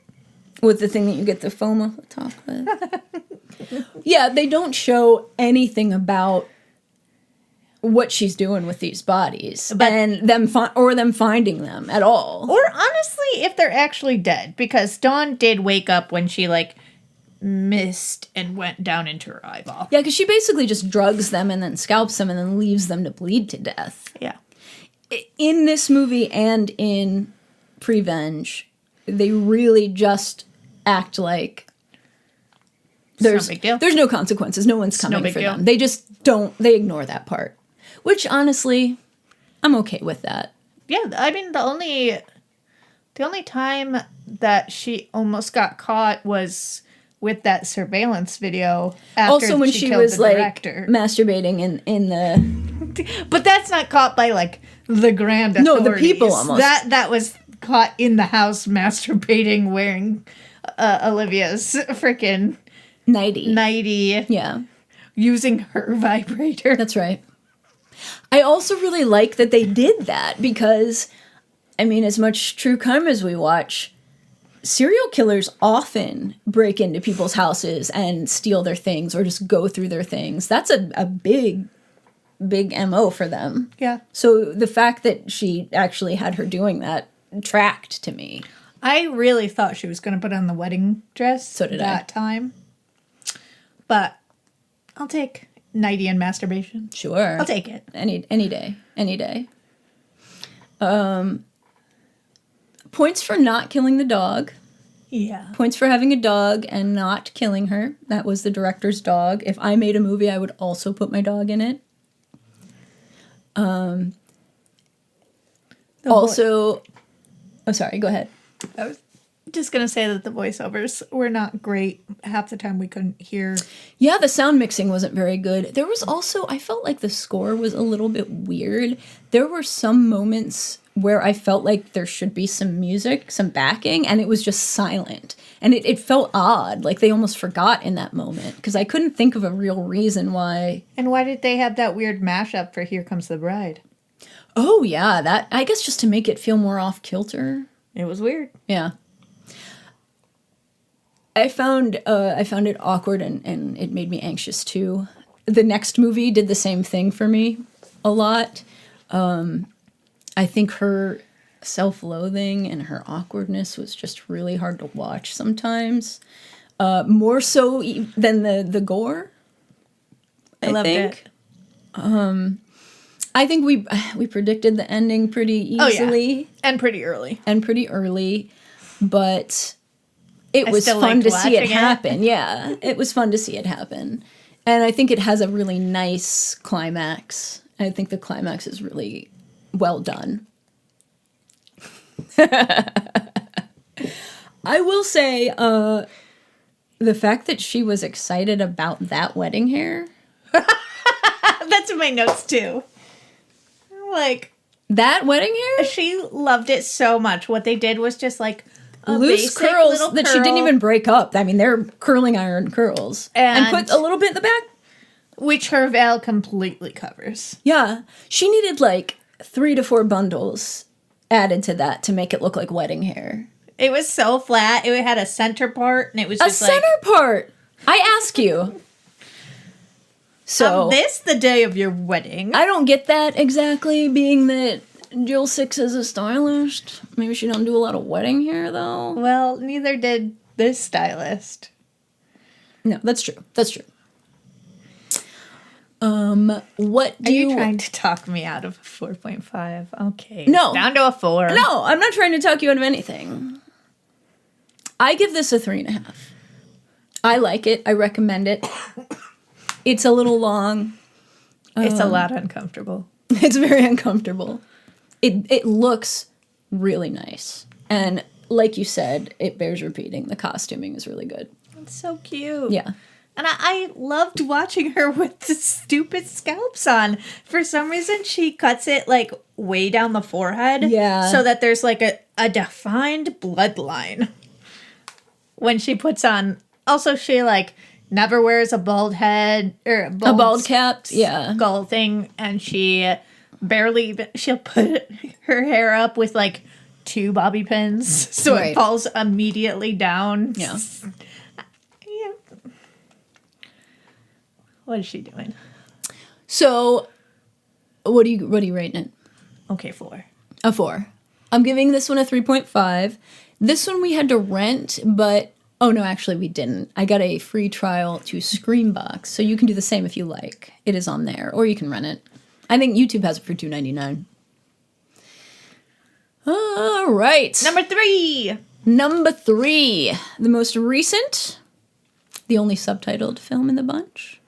With the thing that you get the foam off the top with. Yeah, they don't show anything about what she's doing with these bodies, and them finding them at all. Or honestly, if they're actually dead, because Dawn did wake up when she like missed and went down into her eyeball. Yeah, because she basically just drugs them and then scalps them and then leaves them to bleed to death. Yeah. In this movie and in Prevenge, they really just act like there's no big deal. There's no consequences. No one's coming for deal. them. They just don't. They ignore that part, which honestly, I'm okay with that. Yeah, I mean the only time that she almost got caught was with that surveillance video. After Also, when she was like director. masturbating in the. But that's not caught by like the grand authorities. No, the people almost. That was caught in the house masturbating wearing Olivia's freaking nightie. nightie. Yeah. Using her vibrator. That's right. I also really like that they did that because, I mean, as much true crime as we watch, serial killers often break into people's houses and steal their things or just go through their things. That's a big MO for them. Yeah. So the fact that she actually had her doing that tracked to me. I really thought she was going to put on the wedding dress So did that time. But I'll take nighty and masturbation. Sure. I'll take it. Any day. Any day. Points for not killing the dog. Yeah. Points for having a dog and not killing her. That was the director's dog. If I made a movie, I would also put my dog in it. Also, oh, sorry, go ahead. I was just going to say that the voiceovers were not great. Half the time we couldn't hear. Yeah, the sound mixing wasn't very good. There was also, I felt like the score was a little bit weird. There were some moments where I felt like there should be some music, some backing, and it was just silent. And it felt odd, like they almost forgot in that moment, because I couldn't think of a real reason why. And why did they have that weird mashup for Here Comes the Bride? Oh, yeah, that, I guess just to make it feel more off-kilter. It was weird. Yeah. I found it awkward and it made me anxious too. The next movie did the same thing for me a lot. I think her self-loathing and her awkwardness was just really hard to watch sometimes. More so than the gore. I loved it. I think we predicted the ending pretty easily. Oh, yeah. And pretty early. But it was fun to see it happen. Yeah, it was fun to see it happen. And I think it has a really nice climax. I think the climax is really well done. I will say the fact that she was excited about that wedding hair. That's in my notes too. Like, that wedding hair? she loved it so much. What they did was just like a loose curls that she didn't even break up. I mean, they're curling iron curls. And put a little bit in the back. Which her veil completely covers. Yeah. She needed like 3 to 4 bundles added to that to make it look like wedding hair. It was so flat. It had a center part, and it was just a center part. I ask you. So this the day of your wedding. I don't get that exactly, being that Jill Six is a stylist. Maybe she don't do a lot of wedding hair though. Well, neither did this stylist. No, that's true. That's true. What do Are you trying to talk me out of a 4.5? Okay. No. Down to a 4. No, I'm not trying to talk you out of anything. I give this a 3.5. I like it. I recommend it. It's a little long. It's a lot uncomfortable. It's very uncomfortable. It looks really nice. And like you said, it bears repeating. The costuming is really good. It's so cute. Yeah. And I loved watching her with the stupid scalps on. For some reason, she cuts it like way down the forehead. Yeah. So that there's like a defined bloodline. When she puts on... Also, she like never wears a bald head or a bald cap. Yeah. Skull thing. And she barely... She'll put her hair up with like 2 bobby pins. So it falls immediately down. Yeah. What is she doing? So, what are you rating it? Okay, 4. A 4. I'm giving this one a 3.5. This one we had to rent, but oh no, actually we didn't. I got a free trial to Screambox, so you can do the same if you like. It is on there, or you can rent it. I think YouTube has it for $2.99. All right. Number 3. The most recent, the only subtitled film in the bunch.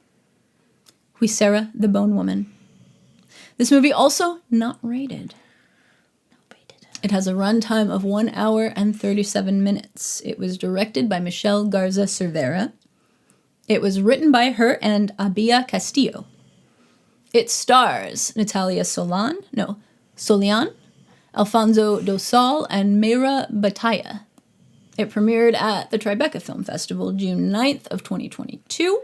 Sarah the Bone Woman. This movie also not rated. It has a runtime of 1 hour and 37 minutes. It was directed by Michelle Garza Cervera. It was written by her and Abia Castillo. It stars Natalia Solian, Alfonso Dosal, and Mayra Bataya. It premiered at the Tribeca Film Festival June 9th of 2022.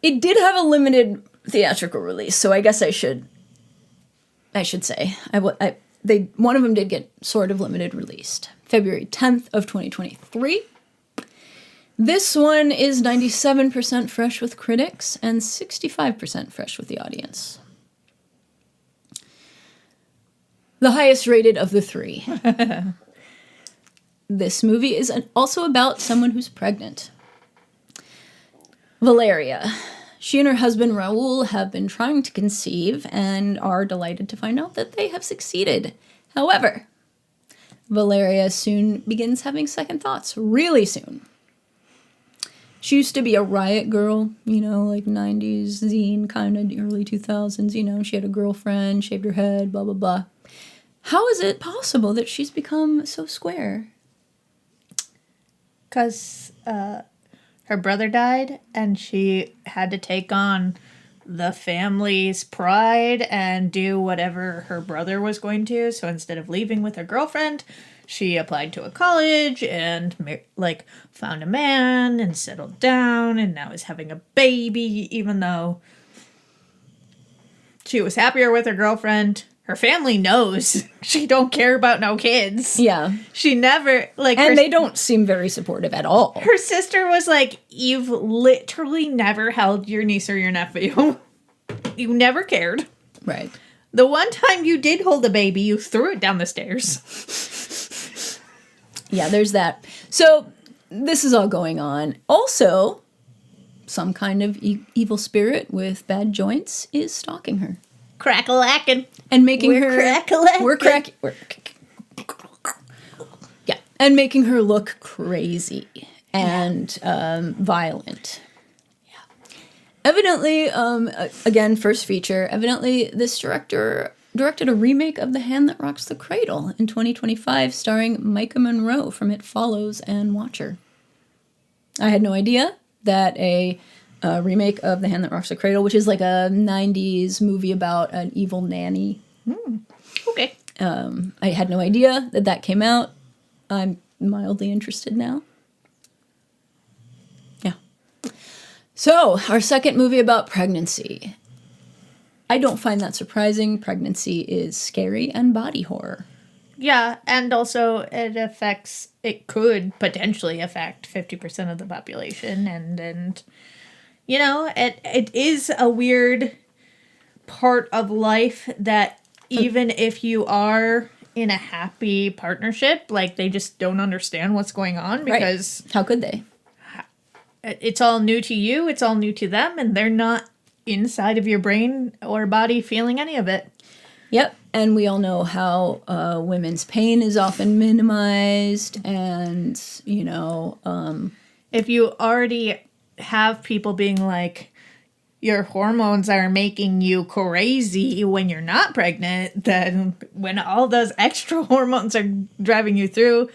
It did have a limited theatrical release. So I guess I should say one of them did get sort of limited released. February 10th of 2023. This one is 97% fresh with critics and 65% fresh with the audience. The highest rated of the three. This movie is also about someone who's pregnant. Valeria. She and her husband Raul have been trying to conceive and are delighted to find out that they have succeeded. However, Valeria soon begins having second thoughts, really soon. She used to be a riot girl, like 90s zine, kind of early 2000s, she had a girlfriend, shaved her head, blah, blah, blah. How is it possible that she's become so square? Because her brother died, and she had to take on the family's pride and do whatever her brother was going to. So instead of leaving with her girlfriend, she applied to a college and found a man and settled down, and now is having a baby, even though she was happier with her girlfriend. Her family knows she don't care about no kids. Yeah. She never, And they don't seem very supportive at all. Her sister was like, you've literally never held your niece or your nephew. You never cared. Right. The one time you did hold a baby, you threw it down the stairs. Yeah, there's that. So, this is all going on. Also, some kind of evil spirit with bad joints is stalking her. Crack-a-lackin'. And making We're her... crack-a-lackin'. Yeah. And making her look crazy and violent. Yeah. Evidently, again, first feature, evidently this director directed a remake of The Hand That Rocks the Cradle in 2025, starring Micah Monroe from It Follows and Watcher. I had no idea that a remake of The Hand That Rocks the Cradle, which is like a 90s movie about an evil nanny. Okay. I had no idea that came out. I'm mildly interested now. Yeah. So, our second movie about pregnancy. I don't find that surprising. Pregnancy is scary and body horror. Yeah, and also it could potentially affect 50% of the population, and it is a weird part of life that even if you are in a happy partnership, they just don't understand what's going on because... Right. How could they? It's all new to you, it's all new to them, and they're not inside of your brain or body feeling any of it. Yep, and we all know how women's pain is often minimized, and, if you already have people being like, your hormones are making you crazy when you're not pregnant, then when all those extra hormones are driving you through,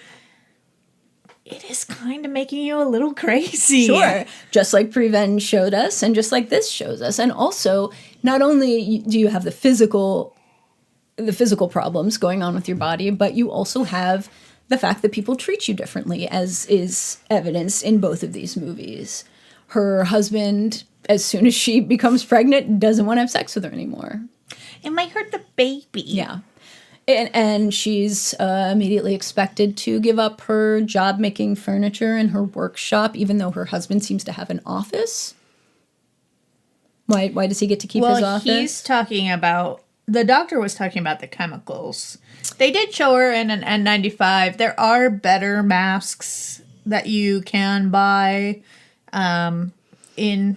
it is kind of making you a little crazy. Sure. Just like Prevenge showed us, and just like this shows us. And also, not only do you have the physical problems going on with your body, but you also have the fact that people treat you differently, as is evidenced in both of these movies. Her husband, as soon as she becomes pregnant, doesn't want to have sex with her anymore. It might hurt the baby. Yeah. And she's immediately expected to give up her job making furniture in her workshop, even though her husband seems to have an office. Why does he get to keep his office? He's talking about... The doctor was talking about the chemicals. They did show her in an N95. There are better masks that you can buy in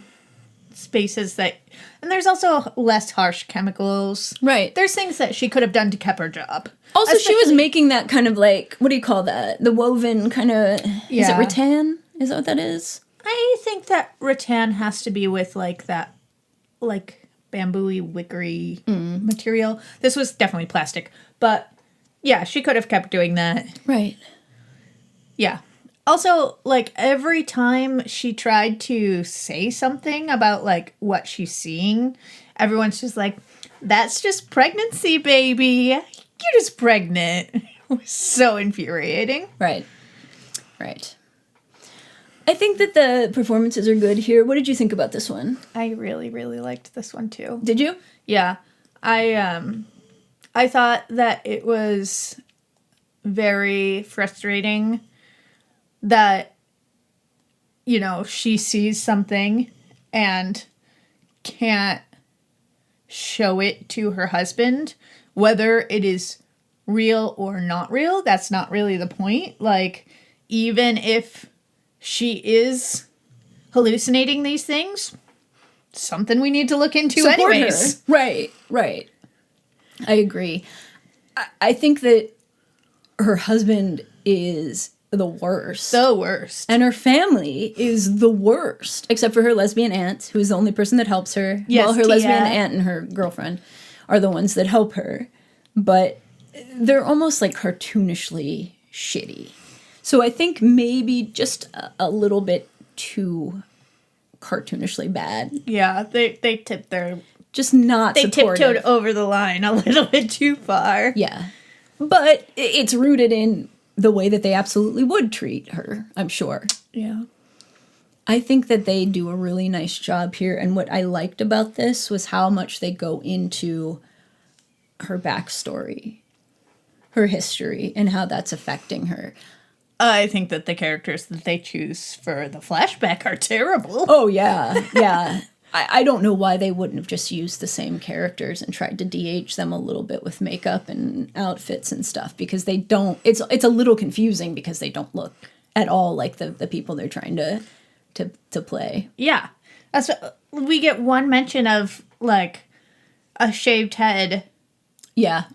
spaces that... And there's also less harsh chemicals. Right. There's things that she could have done to keep her job. Also, she was making that kind of what do you call that? The woven kind of... Yeah. Is it rattan? Is that what that is? I think that rattan has to be with that bamboo-y, wickery material. This was definitely plastic. But, yeah, she could have kept doing that. Right. Yeah. Also, every time she tried to say something about, what she's seeing, everyone's just like, that's just pregnancy, baby. You're just pregnant. It was so infuriating. Right. Right. I think that the performances are good here. What did you think about this one? I really, really liked this one too. Did you? Yeah. I thought that it was very frustrating that, you know, she sees something and can't show it to her husband, whether it is real or not real. That's not really the point. Like, even if she is hallucinating these things, something we need to look into Support anyways. her. Right. I agree. I think that her husband is the worst. The worst. And her family is the worst, except for her lesbian aunt, who is the only person that helps her. Yes, well, her Tia. lesbian aunt and her girlfriend are the ones that help her. But they're almost like cartoonishly shitty. So I think maybe just a little bit too cartoonishly bad. Yeah, they tipped their... Just not They supportive. tiptoed over the line a little bit too far. Yeah. But it's rooted in the way that they absolutely would treat her, I'm sure. Yeah. I think that they do a really nice job here. And what I liked about this was how much they go into her backstory, her history, and how that's affecting her. I think that the characters that they choose for the flashback are terrible. Oh, yeah. I don't know why they wouldn't have just used the same characters and tried to de-age them a little bit with makeup and outfits and stuff, because they don't, it's a little confusing because they don't look at all like the people they're trying to play. Yeah. That's we get one mention of, like, a shaved head. Yeah.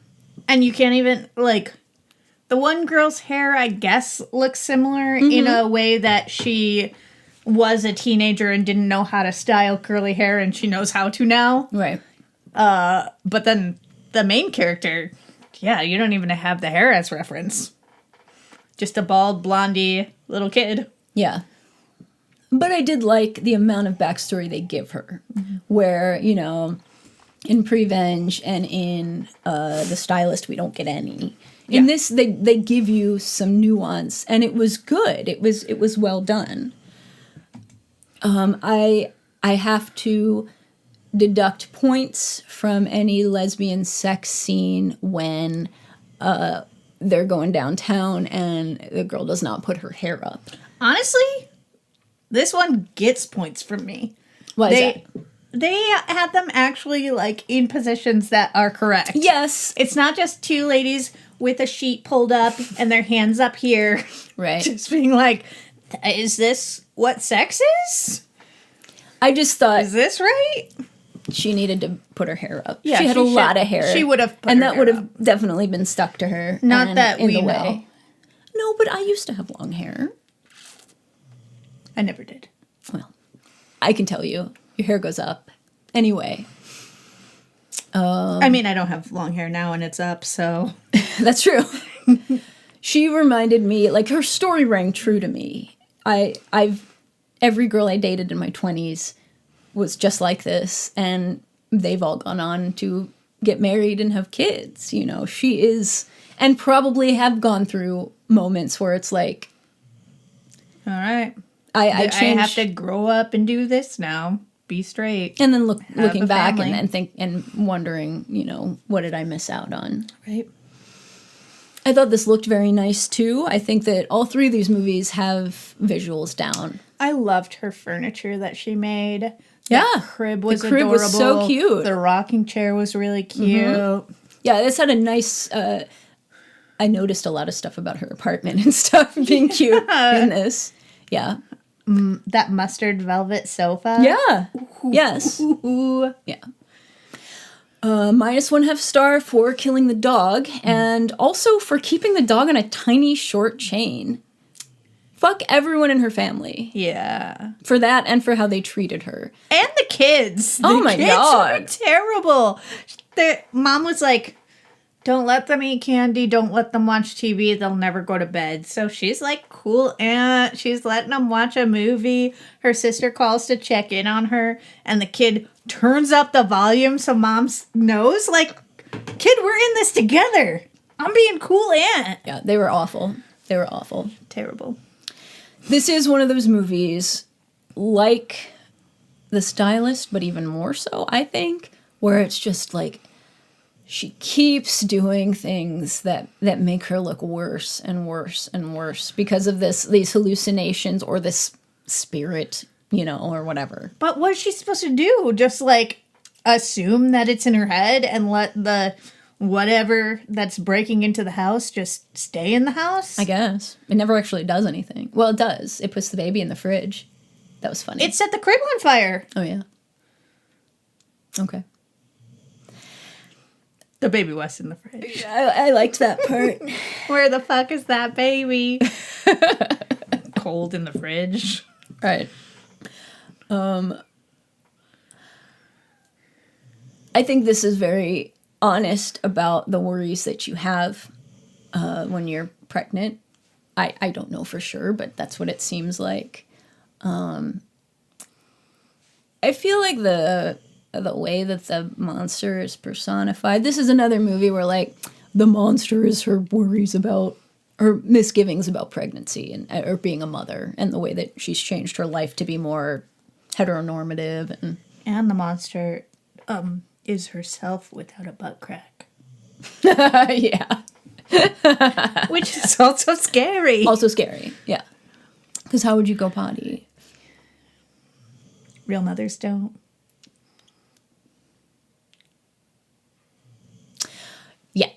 And you can't even, like, the one girl's hair, I guess, looks similar in a way that she was a teenager and didn't know how to style curly hair, and she knows how to now. Right. But then the main character, yeah, you don't even have the hair as reference. Just a bald, blondie little kid. Yeah. But I did like the amount of backstory they give her, where, you know, in Prevenge and in the Stylist, we don't get any. In this, they give you some nuance, and it was good. It was well done. I have to deduct points from any lesbian sex scene when they're going downtown and the girl does not put her hair up. Honestly, this one gets points from me. Why is that? They had them actually, like, in positions that are correct. Yes. It's not just two ladies with a sheet pulled up and their hands up here. Right. Just being like, is this what sex is? I just thought Is this right? she needed to put her hair up. Yeah, she had a lot of hair. She would have put and her that hair would have up. definitely been stuck to her. Not and that in we the know. way. No, but I used to have long hair. I never did. Well, I can tell you, your hair goes up. Anyway. I mean, I don't have long hair now and it's up, so. That's true. She reminded me, like, her story rang true to me. Every girl I dated in my 20s was just like this, and they've all gone on to get married and have kids. You know, she is, and probably have gone through moments where it's like, All right. I changed, I have to grow up and do this now. Be straight. and then looking a back family. and think and wondering, you know, what did I miss out on? Right. I thought this looked very nice too. I think that all three of these movies have visuals down. I loved her furniture that she made. Yeah. The crib was The crib adorable. was so cute. The rocking chair was really cute. Yeah, this had a nice. I noticed a lot of stuff about her apartment and stuff being cute in this. Yeah. That mustard velvet sofa. Yeah. Yes. Ooh. Yeah. -1/2 star for killing the dog, and also for keeping the dog on a tiny short chain. Fuck everyone in her family Yeah. for that and for how they treated her. And the kids. Oh The my kids God. were terrible. Their mom was like, don't let them eat candy. Don't let them watch TV. They'll never go to bed. So she's like, cool aunt. She's letting them watch a movie. Her sister calls to check in on her. And the kid turns up the volume so mom knows. Like, kid, we're in this together. I'm being cool aunt. Yeah, they were awful. They were awful. Terrible. This is one of those movies like The Stylist, but even more so, I think, where it's just like she keeps doing things that make her look worse and worse and worse because of these hallucinations or this spirit, or whatever. But what is she supposed to do? Just like assume that it's in her head and let the whatever that's breaking into the house just stay in the house? I guess. It never actually does anything. Well, it does. It puts the baby in the fridge. That was funny. It set the crib on fire. Oh, yeah. Okay. The baby was in the fridge. I liked that part. Where the fuck is that baby? Cold in the fridge. Right. I think this is very honest about the worries that you have when you're pregnant. I don't know for sure, but that's what it seems like. I feel like the way that the monster is personified. This is another movie where like the monster is her worries about her misgivings about pregnancy and or being a mother, and the way that she's changed her life to be more heteronormative and the monster is herself without a butt crack. yeah. Which is also scary. Also scary, yeah. Because how would you go potty? Real mothers don't. Yeah.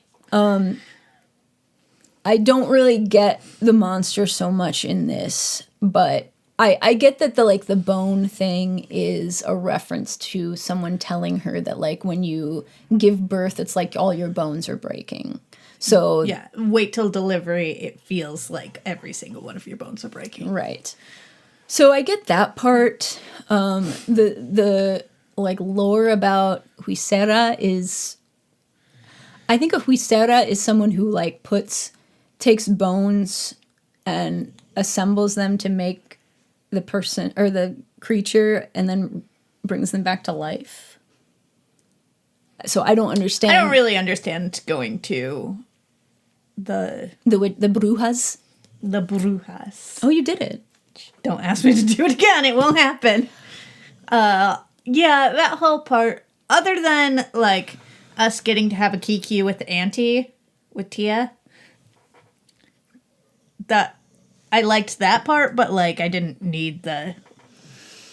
I don't really get the monster so much in this, but I get that the bone thing is a reference to someone telling her that like when you give birth, it's like all your bones are breaking. So yeah, wait till delivery. It feels like every single one of your bones are breaking. Right. So I get that part. The like lore about Huisera is, I think a Huisera is someone who like takes bones and assembles them to make the person or the creature and then brings them back to life. So I don't understand. I don't really understand going to the brujas. The brujas. Oh, you did it. Don't ask me to do it again. It won't happen. Yeah, that whole part. Other than like us getting to have a kiki with Auntie, with Tia, that I liked that part, but like I didn't need the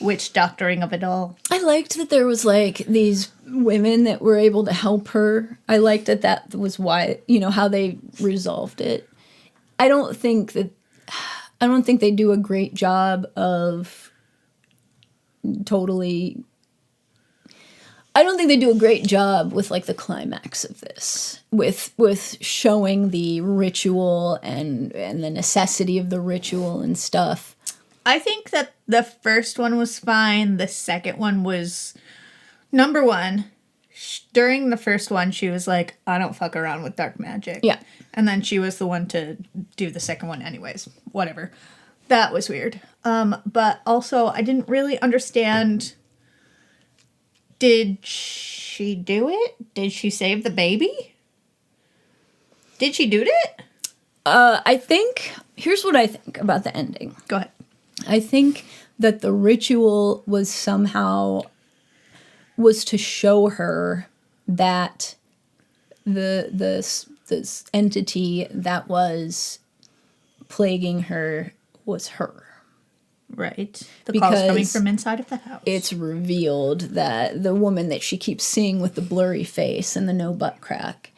witch doctoring of it all. I liked that there was like these women that were able to help her. I liked that was why, how they resolved it. I don't think they do a great job of I don't think they do a great job with like the climax of this, with showing the ritual and the necessity of the ritual and stuff. I think that the first one was fine. The second one was, number one, during the first one, she was like, I don't fuck around with dark magic. Yeah. And then she was the one to do the second one anyways. Whatever. That was weird. But also, I didn't really understand, did she do it? Did she save the baby? Did she do it? Here's what I think about the ending. Go ahead. I think that the ritual was to show her that this entity that was plaguing her was her. Right. The call's coming from inside of the house. It's revealed that the woman that she keeps seeing with the blurry face and the no butt crack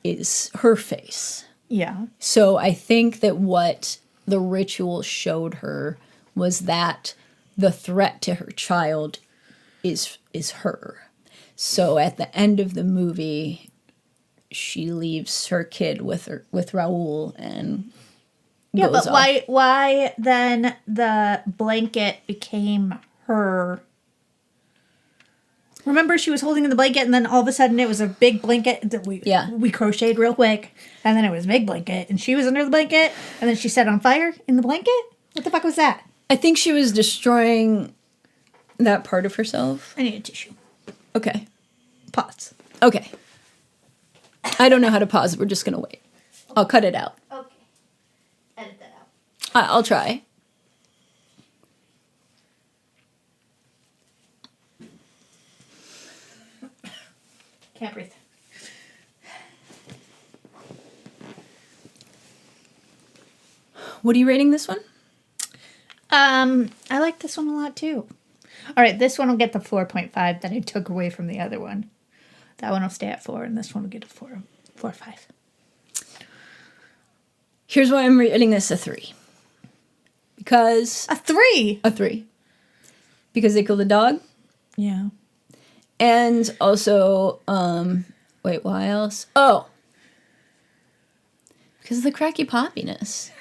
is her face. Yeah. So I think that what the ritual showed her was that the threat to her child is her. So at the end of the movie, she leaves her kid with Raul and yeah, goes but off. why then the blanket became her? Remember, she was holding the blanket, and then all of a sudden it was a big blanket that we crocheted real quick, and then it was a big blanket, and she was under the blanket, and then she set on fire in the blanket. What the fuck was that? I think she was destroying that part of herself. I need a tissue. Okay. Pause. Okay. I don't know how to pause. We're just gonna wait. I'll cut it out. Okay. Edit that out. I'll try. can't breathe. What are you rating this one? I like this one a lot too. All right, this one will get the 4.5 that I took away from the other one. That one will stay at 4, and this one will get a 4 or 5. Here's why I'm rating this a 3. Because... A 3? A 3. Because they killed the dog. Yeah. And also, wait, why else? Oh. Because of the cracky poppiness.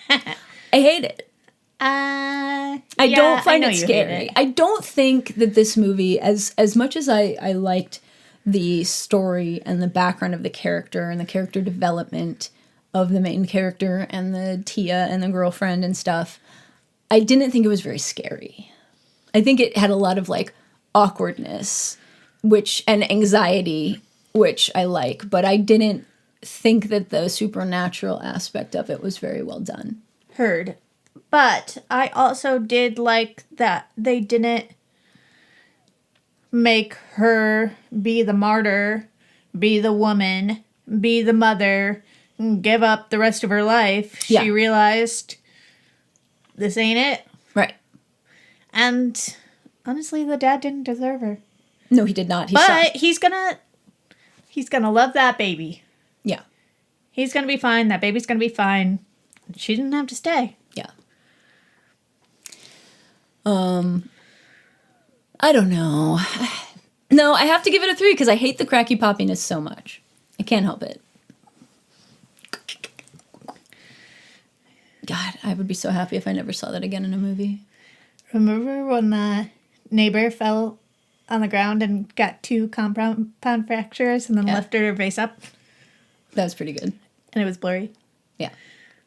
I hate it. I don't find it scary. I don't think that this movie, as much as I liked the story and the background of the character and the character development of the main character and the Tia and the girlfriend and stuff, I didn't think it was very scary. I think it had a lot of like awkwardness, and anxiety, which I like, but I didn't think that the supernatural aspect of it was very well done. Heard. But I also did like that they didn't make her be the martyr, be the woman, be the mother, give up the rest of her life. Yeah. She realized this ain't it. Right. And honestly, the dad didn't deserve her. No, he did not. He's gonna love that baby. Yeah. He's gonna be fine. That baby's gonna be fine. She didn't have to stay. Yeah. I don't know. No, I have to give it a 3 because I hate the cracky poppiness so much. I can't help it. God, I would be so happy if I never saw that again in a movie. Remember when the neighbor fell on the ground and got 2 compound fractures and then lifted her face up? That was pretty good. And it was blurry. Yeah.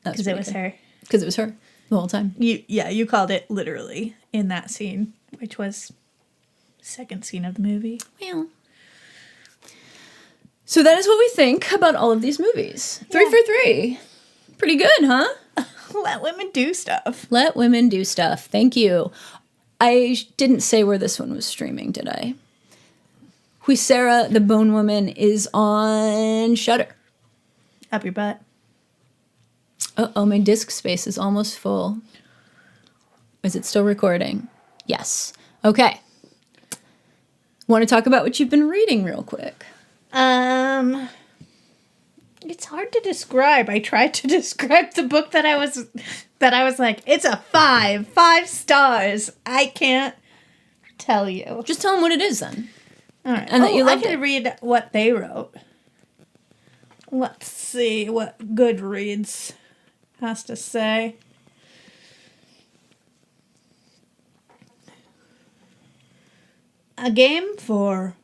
Because it was her. Because it was her the whole time. You called it literally in that scene, which was the second scene of the movie. Well. So that is what we think about all of these movies. 3 for 3. Pretty good, huh? Let women do stuff. Let women do stuff. Thank you. I didn't say where this one was streaming, did I? Huisera, the Bone Woman, is on Shudder. Up your butt. Uh-oh, my disk space is almost full. Is it still recording? Yes. Okay. Want to talk about what you've been reading real quick? It's hard to describe. I tried to describe the book that I was like, it's a 5 stars. I can't tell you. Just tell them what it is then. All right. And that you loved I can read what they wrote. Let's see what Goodreads has to say. A Game for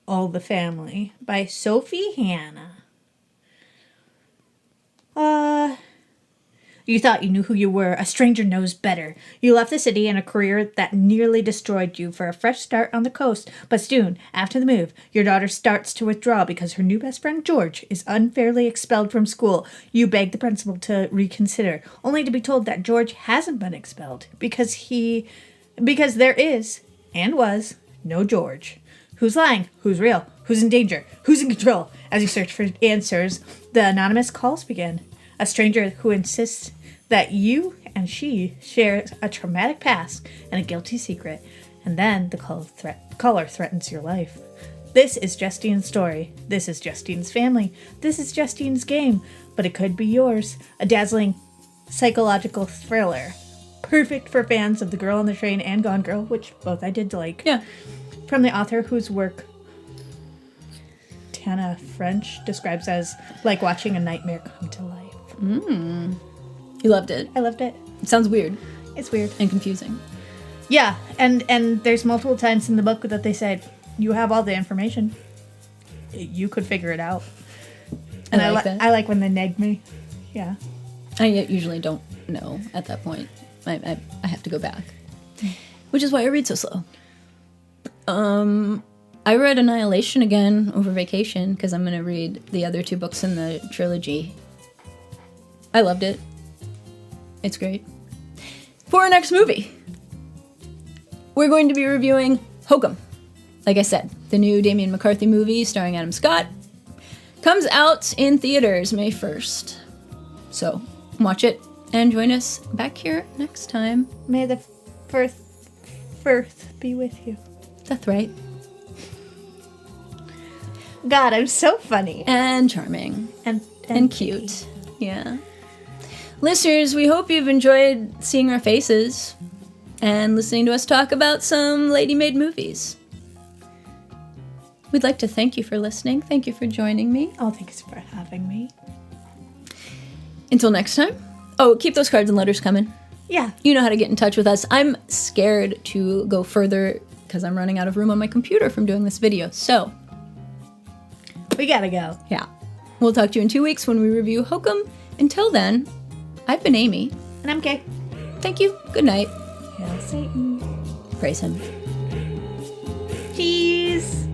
All the Family by Sophie Hannah. You thought you knew who you were. A stranger knows better. You left the city and a career that nearly destroyed you for a fresh start on the coast. But soon, after the move, your daughter starts to withdraw because her new best friend, George, is unfairly expelled from school. You beg the principal to reconsider, only to be told that George hasn't been expelled because there is, and was, no George. Who's lying? Who's real? Who's in danger? Who's in control? As you search for answers, the anonymous calls begin. A stranger who insists that you and she share a traumatic past and a guilty secret. And then the caller threatens your life. This is Justine's story. This is Justine's family. This is Justine's game. But it could be yours. A dazzling psychological thriller. Perfect for fans of The Girl on the Train and Gone Girl, which both I did like. Yeah. From the author whose work Tana French describes as like watching a nightmare come to life. You loved it. I loved it. It sounds weird. It's weird. And confusing. Yeah, and there's multiple times in the book that they said, you have all the information. You could figure it out. And I like that. I like when they neg me. Yeah. I usually don't know at that point. I have to go back. Which is why I read so slow. I read Annihilation again over vacation because I'm going to read the other 2 books in the trilogy. I loved it. It's great. For our next movie, we're going to be reviewing Hokum like I said, the new Damien McCarthy movie starring Adam Scott comes out in theaters May 1st. So watch it and join us back here next time. May the first be with you. That's right. God, I'm so funny. And charming. And cute. Yeah. Listeners, we hope you've enjoyed seeing our faces and listening to us talk about some lady-made movies. We'd like to thank you for listening. Thank you for joining me. Oh, thanks for having me. Until next time. Oh, keep those cards and letters coming. Yeah. You know how to get in touch with us. I'm scared to go further because I'm running out of room on my computer from doing this video. So, we gotta go. yeah. We'll talk to you in 2 weeks when we review Hokum. Until then, I've been Amy. And I'm Kay. Thank you. Good night. Hail Satan. Praise him. Cheese.